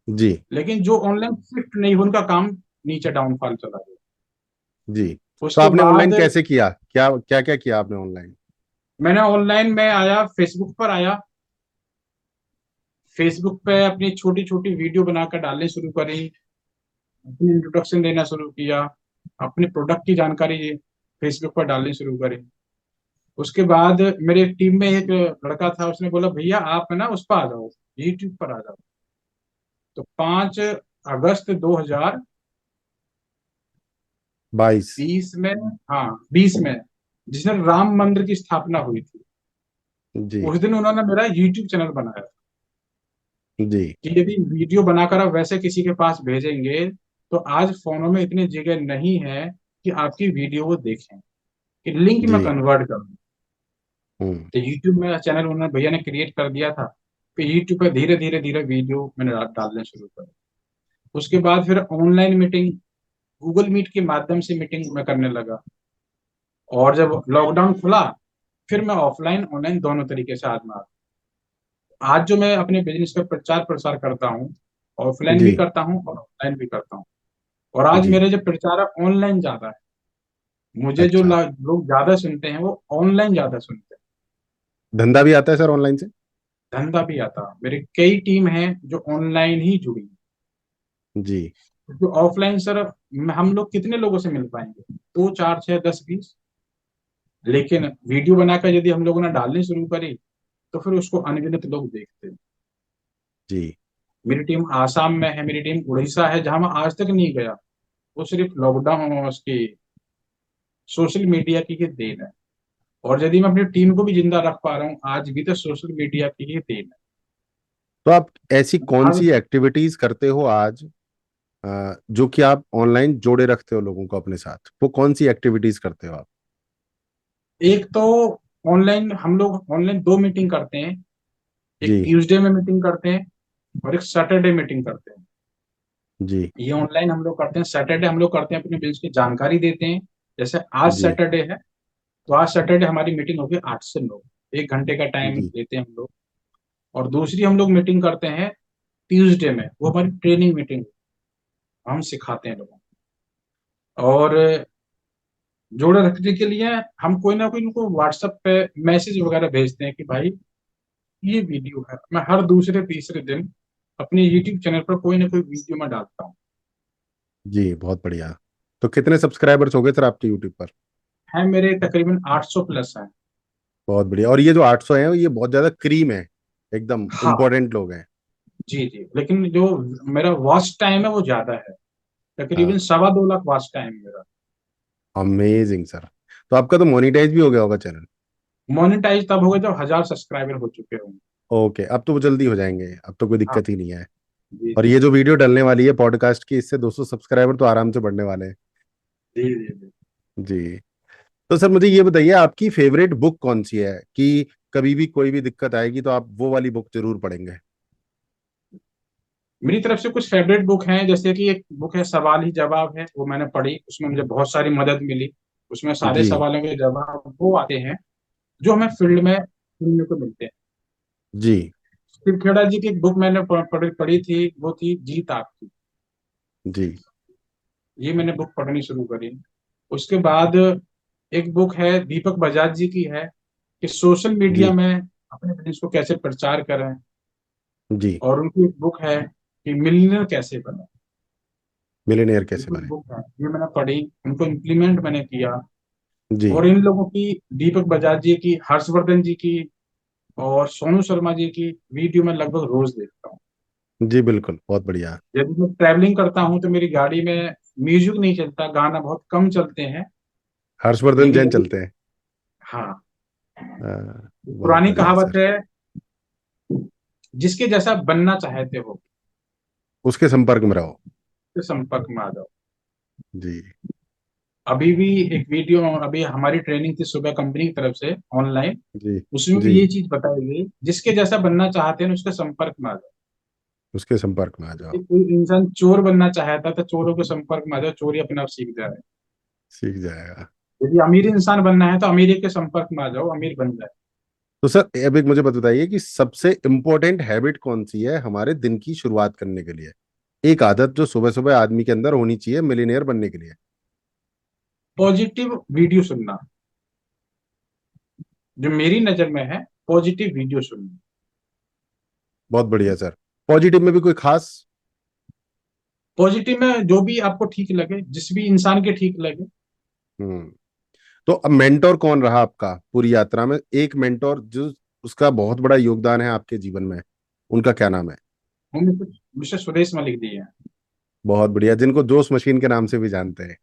जी। लेकिन जो ऑनलाइन शिफ्ट नहीं हुआ उनका काम नीचे डाउनफॉल चला गया। जी। तो उसके आपने ऑनलाइन बाद कैसे किया, क्या क्या क्या किया आपने ऑनलाइन? मैंने ऑनलाइन में आया, फेसबुक पर आया। फेसबुक पे अपनी छोटी छोटी वीडियो बनाकर डालने शुरू करी, अपनी इंट्रोडक्शन देना शुरू किया, अपने प्रोडक्ट की जानकारी फेसबुक पर डालनी शुरू करी। उसके बाद मेरे टीम में एक लड़का था, उसने बोला भैया आप है ना उस पर आ जाओ, यूट्यूब पर आ जाओ। तो 5 अगस्त 2020 22? में, हाँ 20 में, जिस दिन राम मंदिर की स्थापना हुई थी, जी। उस दिन उन्होंने मेरा यूट्यूब चैनल बनाया जी। कि यदि वीडियो बनाकर आप वैसे किसी के पास भेजेंगे तो आज फोनों में इतनी जगह नहीं है कि आपकी वीडियो वो देखें, कि लिंक में जी। कन्वर्ट कर दूं। हम्म। तो यूट्यूब में चैनल उन्होंने भैया ने क्रिएट कर दिया था। फिर यूट्यूब पे धीरे धीरे धीरे वीडियो मैंने डालने शुरू कर। उसके बाद फिर ऑनलाइन मीटिंग, गूगल मीट के माध्यम से मीटिंग में करने लगा। और जब लॉकडाउन खुला, फिर मैं ऑफलाइन ऑनलाइन दोनों तरीके से आजमा। आज जो मैं अपने बिजनेस का प्रचार प्रसार करता हूँ, ऑफलाइन जी। भी करता हूँ और ऑनलाइन भी करता हूँ। और आज जी। मेरे जो प्रचार है ऑनलाइन ज्यादा है। मुझे जो अच्छा। लोग ज्यादा सुनते हैं वो ऑनलाइन ज्यादा सुनते हैं। धंधा भी आता है सर ऑनलाइन से? धंधा भी आता है, मेरी कई टीम है जो ऑनलाइन ही जुड़ी है। जी। जो ऑफलाइन सर, हम लोग कितने लोगों से मिल पाएंगे, 2 4 6 10 20। लेकिन वीडियो बनाकर यदि हम लोगों ने डालनी शुरू करी तो फिर उसको अनगिनत लोग देखते हैं। जी। मेरी टीम आसाम में है, मेरी टीम उड़ीसा है, जहां मैं आज तक नहीं गया। वो सिर्फ लॉकडाउन और उसकी सोशल मीडिया की ही देन है। और यदि मैं अपनी टीम को भी जिंदा रख पा रहा हूँ आज भी, तो सोशल मीडिया की ही देन तो आप ऐसी है। कौन हर सी एक्टिविटीज करते हो आज जो कि आप ऑनलाइन जोड़े रखते हो लोगों को अपने साथ? वो कौन सी एक्टिविटीज करते हो आप? एक तो ऑनलाइन हम लोग ऑनलाइन 2 मीटिंग करते हैं। एक जी। ट्यूसडे में मीटिंग करते हैं और एक सैटरडे मीटिंग करते हैं। जी। ये ऑनलाइन हम लोग करते हैं। सैटरडे हम लोग करते हैं अपने बिजनेस की जानकारी देते हैं। जैसे आज जी। सैटरडे है, तो आज सैटरडे हमारी मीटिंग होगी 8 से 9, 1 घंटे का टाइम जी। लेते हैं हम लोग। और दूसरी हम लोग मीटिंग करते हैं ट्यूसडे में, वो हमारी ट्रेनिंग मीटिंग, हम सिखाते हैं लोगों को। और जोड़े रखने के लिए हम कोई ना कोई उनको व्हाट्सएप पे मैसेज वगैरह भेजते हैं कि भाई ये वीडियो है। मैं हर दूसरे तीसरे दिन अपने यूट्यूब चैनल पर कोई ना कोई वीडियो में डालता हूँ। जी। बहुत बढ़िया। तो कितने सब्सक्राइबर्स हो गए सर आपके यूट्यूब पर? है मेरे तकरीबन 800 प्लस हैं। बहुत बढ़िया। और ये जो 800 हैं ये बहुत ज्यादा क्रीम है, एकदम हाँ इंपॉर्टेंट लोग हैं। जी जी, लेकिन जो मेरा वॉच टाइम है वो ज्यादा है, तकरीबन हाँ। 2.25 लाख वॉच टाइम मेरा। Amazing sir. तो आपका तो मोनिटाइज भी हो गया होगा चैनल? मोनेटाइज तब हो गए जब 1,000 सब्सक्राइबर हो चुके होंगे। ओके, अब तो वो जल्दी हो जाएंगे, अब तो कोई हाँ दिक्कत ही नहीं है। जी और जी ये जो वीडियो डलने वाली है पॉडकास्ट की, इससे 200 सब्सक्राइबर तो आराम से बढ़ने वाले हैं। जी जी जी। जी। तो सर मुझे ये बताइए आपकी फेवरेट बुक कौन सी है कि कभी भी कोई भी दिक्कत आएगी तो आप वो वाली बुक जरूर पढ़ेंगे? मेरी तरफ से कुछ फेवरेट बुक हैं, जैसे कि एक बुक है सवाल ही जवाब है, वो मैंने पढ़ी, उसमें मुझे बहुत सारी मदद मिली। उसमें सारे जी। सवालों के जवाब वो आते हैं जो हमें फील्ड में सुनने को मिलते हैं। जी। शिव खेड़ा जी की एक बुक मैंने पढ़ी थी, वो थी जीत आपकी। जी। ये मैंने बुक पढ़नी शुरू करी। उसके बाद एक बुक है दीपक बजाज जी की है, कि सोशल मीडिया जी। में अपने बिजनेस को कैसे प्रचार करें। जी। और उनकी एक बुक है कि मिलियनर कैसे बने। मिलेनियर ये कैसे कुछ बने। बुक है, ये मैंने पढ़ी, उनको इम्प्लीमेंट मैंने किया। जी। और इन लोगों की, दीपक बजाज जी की, हर्षवर्धन जी की और सोनू शर्मा जी की वीडियो मैं लगभग रोज देखता हूँ। जी बिल्कुल, बहुत बढ़िया। यदि मैं ट्रैवलिंग करता हूँ तो मेरी गाड़ी में म्यूजिक नहीं चलता, गाना बहुत कम चलते हैं। हर्षवर्धन लेकिन जैन यदि, चलते हैं। हाँ, बहुत पुरानी बढ़िया कहावत सर। है, जिसके जैसा बनना चाहते हो उसके संपर्क में रहो। तो संपर्क में आ जाओ। जी। अभी भी एक वीडियो, अभी हमारी ट्रेनिंग थी सुबह कंपनी की तरफ से ऑनलाइन, जी। उसमें जी। भी ये चीज बताई गई, जिसके जैसा बनना चाहते हैं उसके संपर्क में आ जाओ। उसके संपर्क में आ यदि जाओ। कोई इंसान चोर बनना चाहता है तो चोरों के संपर्क में आ जाओ, चोरी अपने आप सीख जाए। सीख जाएगा। यदि अमीर इंसान बनना है तो अमीरी के संपर्क में आ जाओ, अमीर बन जाए। तो सर अब एक मुझे बताइए कि सबसे इम्पोर्टेंट हैबिट कौन सी है हमारे दिन की शुरुआत करने के लिए, एक आदत जो सुबह सुबह आदमी के अंदर होनी चाहिए मिलीनियर बनने के लिए। पॉजिटिव वीडियो सुनना, जो मेरी नजर में है, पॉजिटिव वीडियो सुनना। बहुत बढ़िया सर। पॉजिटिव में भी कोई खास। पॉजिटिव में जो भी आपको ठीक लगे, जिस भी इंसान के ठीक लगे। हम्म। तो अब मेंटोर कौन रहा आपका पूरी यात्रा में, एक मेंटोर जो उसका बहुत बड़ा योगदान है आपके जीवन में, उनका क्या नाम है। हम मिस्टर सुरेश मलिक दिए हैं। बहुत बढ़िया, जिनको जोश मशीन के नाम से भी जानते हैं।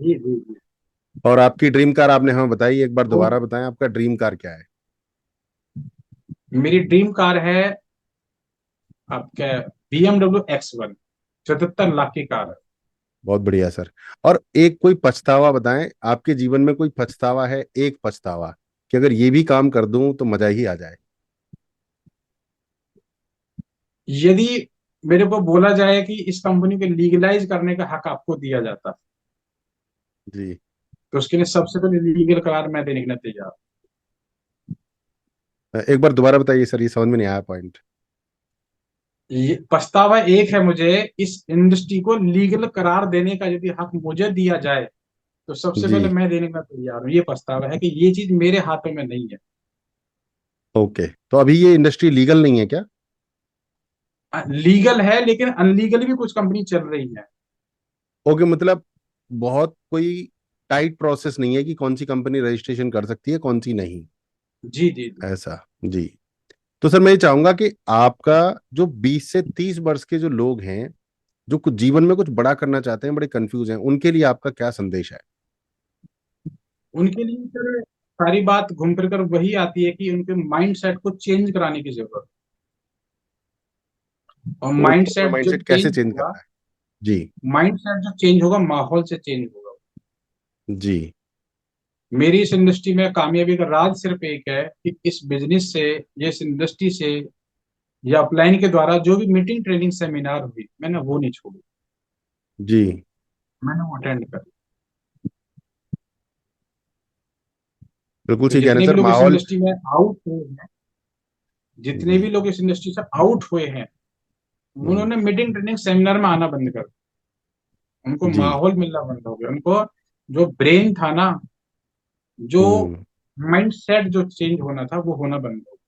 जी जी जी। और आपकी ड्रीम कार आपने हमें बताई, एक बार तो दोबारा बताएं आपका ड्रीम कार क्या है। मेरी ड्रीम कार है आपका BMW X1, 77 लाख की कार है। बहुत बढ़िया सर। और एक कोई पछतावा बताएं, आपके जीवन में कोई पछतावा है, एक पछतावा कि अगर ये भी काम कर दूं तो मजा ही आ जाए। यदि मेरे को बोला जाए कि इस कंपनी को लीगलाइज करने का हक आपको दिया जाता, जी। तो उसके लिए सबसे पहले लीगल करार मैं देने के लिए तैयार। एक बार दोबारा बताइए सर, ये समझ में नहीं आया पॉइंट। ये पछतावा एक है मुझे, इस इंडस्ट्री को लीगल करार देने का यदि हक मुझे दिया जाए तो सबसे जी। पहले मैं देने का तैयार हूँ। ये पछतावा है कि ये चीज मेरे हाथों में नहीं है। ओके, तो अभी ये इंडस्ट्री लीगल नहीं है क्या। लीगल है लेकिन अनलीगल भी कुछ कंपनी चल रही है। ओके, मतलब बहुत कोई टाइट प्रोसेस नहीं है कि कौन सी कंपनी रजिस्ट्रेशन कर सकती है कौन सी नहीं। जी जी जी। ऐसा। जी। तो सर मैं ये चाहूंगा कि आपका जो 20 से 30 वर्ष के जो लोग हैं, जो कुछ जीवन में कुछ बड़ा करना चाहते हैं, बड़े कंफ्यूज हैं, उनके लिए आपका क्या संदेश है। उनके लिए सर सारी बात घूम फिर कर वही आती है कि उनके माइंड सेट को चेंज कराने की जरूरत है। और तो माइंड उनको अपना सेट जो माइंडसेट कैसे चेंज चेंज होगा, करना है। जी। माइंड सेट जो चेंज होगा माहौल से चेंज होगा। जी। मेरी इस इंडस्ट्री में कामयाबी का राज सिर्फ एक है कि इस बिजनेस से, ये इस इंडस्ट्री से, या अपलाइन के द्वारा जो भी मीटिंग ट्रेनिंग सेमिनार हुई, मैंने वो नहीं छोड़ी, जी मैंने वो अटेंड कर। बिल्कुल तो सही कह रहे हैं जितने भी सर, लोग इस माहौल। इंडस्ट्री में आउट हुए हैं, जितने भी जी। लोग इस इंडस्ट्री से आउट हुए हैं, हम्म। उन्होंने मीटिंग ट्रेनिंग सेमिनार में आना बंद कर दिया। उनको जी। माहौल मिलना बंद हो गया, उनको जो ब्रेन था ना, जो हम्म। माइंड सेट जो चेंज होना था वो होना बंद हो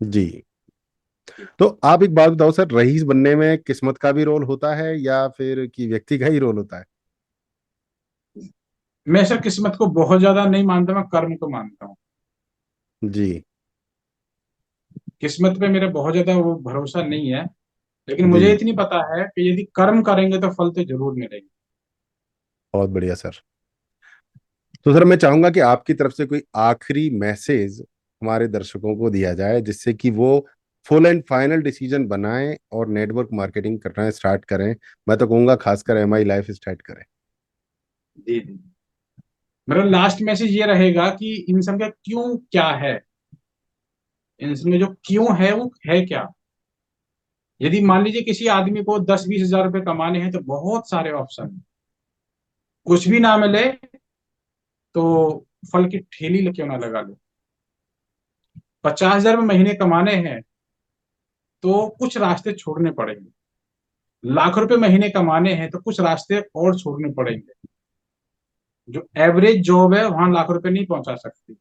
जी। गया। तो आप एक बात बताओ सर, रईस बनने में किस्मत का भी रोल होता है या फिर कि व्यक्ति का ही रोल होता है। मैं सर किस्मत को बहुत ज्यादा नहीं मानता, मैं कर्म को मानता हूँ। जी। किस्मत पे मेरा बहुत ज्यादा वो भरोसा नहीं है, लेकिन जी। मुझे इतनी पता है कि यदि कर्म करेंगे तो फल तो जरूर मिलेंगे। बहुत बढ़िया सर। तो सर मैं चाहूंगा कि आपकी तरफ से कोई आखिरी मैसेज हमारे दर्शकों को दिया जाए, जिससे कि वो फुल एंड फाइनल डिसीजन बनाएं और नेटवर्क मार्केटिंग करना स्टार्ट करें। मैं तो कहूंगा खासकर MI लाइफ स्टार्ट करें। जी जी। मेरा लास्ट मैसेज ये रहेगा कि इंसान का क्यों क्या है, इंसान में जो क्यों है वो है क्या। यदि मान लीजिए किसी आदमी को 10-20 हजार रुपए कमाने हैं तो बहुत सारे ऑप्शन हैं। कुछ भी ना मिले तो फल की ठेली क्यों ना लगा लो। 50 हजार महीने कमाने हैं तो कुछ रास्ते छोड़ने पड़ेंगे। लाख रुपए महीने कमाने हैं तो कुछ रास्ते और छोड़ने पड़ेंगे। जो एवरेज जॉब है वहां लाख रुपए नहीं पहुंचा सकती,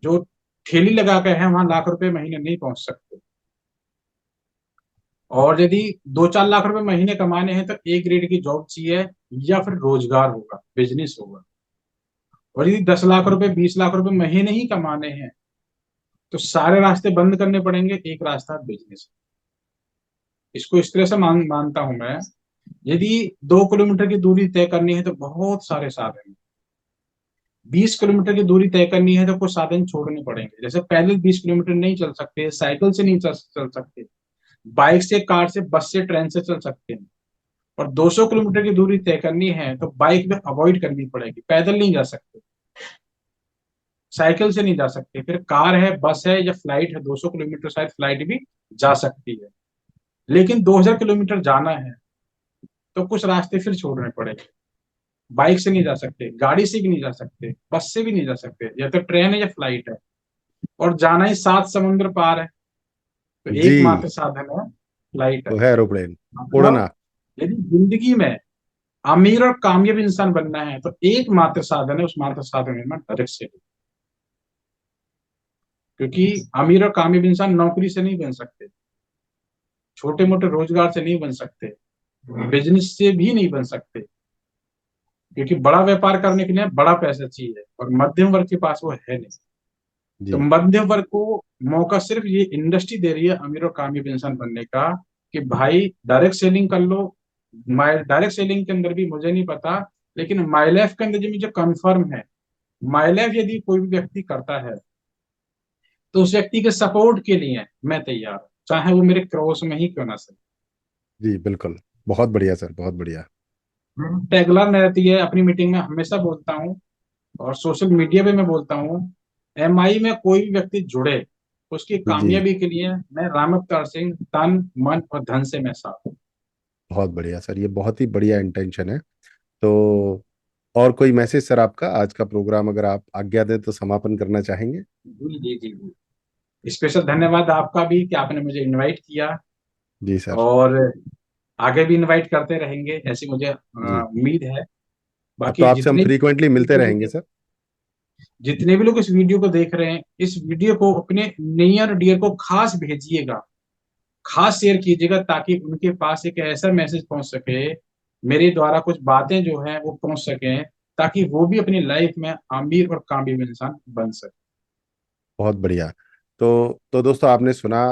जो ठेली लगा के है वहां लाख रुपए महीने नहीं पहुंच सकते। और यदि 2-4 लाख रुपए महीने कमाने हैं तो ए ग्रेड की जॉब चाहिए, या फिर रोजगार होगा, बिजनेस होगा। और यदि 10 लाख रुपए 20 लाख रुपए महीने ही कमाने हैं तो सारे रास्ते बंद करने पड़ेंगे, एक रास्ता बिजनेस। इसको इस तरह से मानता हूं मैं। यदि 2 किलोमीटर की दूरी तय करनी है तो बहुत सारे साधन हैं। 20 किलोमीटर की दूरी तय करनी है तो कुछ साधन छोड़ने पड़ेंगे, जैसे पैदल 20 किलोमीटर नहीं चल सकते, साइकिल से नहीं चल सकते, बाइक से, कार से, बस से, ट्रेन से चल सकते हैं। और 200 किलोमीटर की दूरी तय करनी है तो बाइक में अवॉइड करनी पड़ेगी, पैदल नहीं जा सकते, साइकिल से नहीं जा सकते, फिर कार है, बस है या फ्लाइट है। 200 किलोमीटर शायद फ्लाइट भी जा सकती है। लेकिन 2000 किलोमीटर जाना है तो कुछ रास्ते फिर छोड़ने पड़ेंगे। बाइक से नहीं जा सकते, गाड़ी से भी नहीं जा सकते, बस से भी नहीं जा सकते, या तो ट्रेन है या फ्लाइट है। और जाना ही 7 समुद्र पार है, तो जी। एकमात्र साधन है फ्लाइट है। वो है एरोप्लेन, मतलब उड़ना। यदि जिंदगी में अमीर और कामयाब इंसान बनना है तो एकमात्र साधन है, उस मात्र साधन है ना डायरेक्ट सेलिंग। क्योंकि अमीर और कामयाब इंसान नौकरी से नहीं बन सकते, छोटे मोटे रोजगार से नहीं बन सकते, बिजनेस से भी नहीं बन सकते, क्योंकि बड़ा व्यापार करने के लिए बड़ा पैसा चाहिए और मध्यम वर्ग के पास वो है नहीं। तो जी मध्यम वर्ग को मौका सिर्फ ये इंडस्ट्री दे रही है अमीर और कामयाब इंसान बनने का, कि भाई डायरेक्ट सेलिंग कर लो। माई डायरेक्ट सेलिंग के अंदर भी मुझे नहीं पता, लेकिन माई लाइफ के अंदर जो मुझे कंफर्म है, माई लाइफ यदि कोई भी व्यक्ति करता है तो उस व्यक्ति के सपोर्ट के लिए मैं तैयार हूं, चाहे वो मेरे क्रॉस में ही क्यों ना सही। जी बिल्कुल। बहुत बढ़िया सर, बहुत बढ़िया। टैगलाइन रहती है, अपनी मीटिंग में हमेशा बोलता हूँ और सोशल मीडिया पे मैं बोलता हूँ, एमआई में कोई भी व्यक्ति जुड़े, उसकी जी कामयाबी के लिए मैं राम अवतार सिंह तन मन और धन से मैं साथ हूँ। बहुत बढ़िया सर, ये बहुत ही बढ़िया इंटेंशन है। तो और कोई मैसेज सर आपका, आज का प्रोग्राम अगर आप आज्ञा दें तो समापन करना चाहेंगे? जी जी जी जी, स्पेशल धन्यवाद आपका भी कि आपने मुझे इनवाइट किया। जी सर। और आगे भी इनवाइट करते रहेंगे, ऐसी मुझे जी। उम्मीद है। अब तो बाकी आपसे हम फ्रीक्वेंटली मिलते रहेंगे सर। जितने भी लोग इस वीडियो को देख रहे हैं, इस वीडियो को अपने नियर डियर को खास भेजिएगा, खास शेयर कीजिएगा, ताकि उनके पास एक ऐसा मैसेज पहुंच सके, मेरे द्वारा कुछ बातें जो हैं वो पहुंच सके, ताकि वो भी अपनी लाइफ में अमीर और कामयाब इंसान बन सके। बहुत बढ़िया। तो दोस्तों, आपने सुना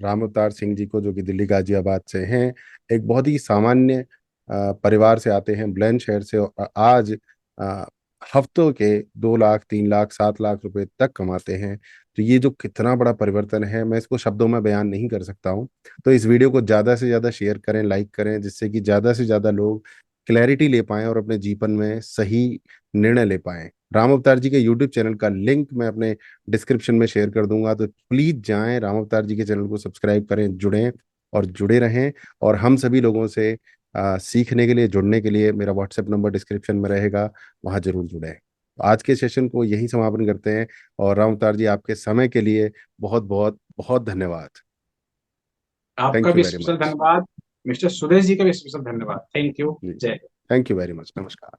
राम अवतार सिंह जी को, जो कि दिल्ली गाजियाबाद से हैं। एक बहुत ही सामान्य परिवार से आते हैं, बुलंदशहर से, और आज अ, हफ्तों के 2 लाख 3 लाख 7 लाख रुपए तक कमाते हैं। तो ये जो कितना बड़ा परिवर्तन है, मैं इसको शब्दों में बयान नहीं कर सकता हूँ। तो इस वीडियो को ज़्यादा से ज़्यादा शेयर करें, लाइक करें, जिससे कि ज़्यादा से ज़्यादा लोग क्लैरिटी ले पाएं और अपने जीवन में सही निर्णय ले पाएं। राम अवतार जी के यूट्यूब चैनल का लिंक मैं अपने डिस्क्रिप्शन में शेयर कर दूंगा, तो प्लीज जाएं, राम अवतार जी के चैनल को सब्सक्राइब करें, जुड़ें और जुड़े रहें। और हम सभी लोगों से सीखने के लिए, जुड़ने के लिए मेरा व्हाट्सएप नंबर डिस्क्रिप्शन में रहेगा, वहां जरूर जुड़ें। आज के सेशन को यहीं समापन करते हैं। और राम अवतार जी, आपके समय के लिए बहुत बहुत बहुत धन्यवाद। आपका थैंक यू भी वेरी स्पेशल मच। धन्यवाद। मिस्टर सुरेश जी का भी स्पेशल धन्यवाद। Thank you. जी। जय हिंद। Thank you very much. नमस्कार।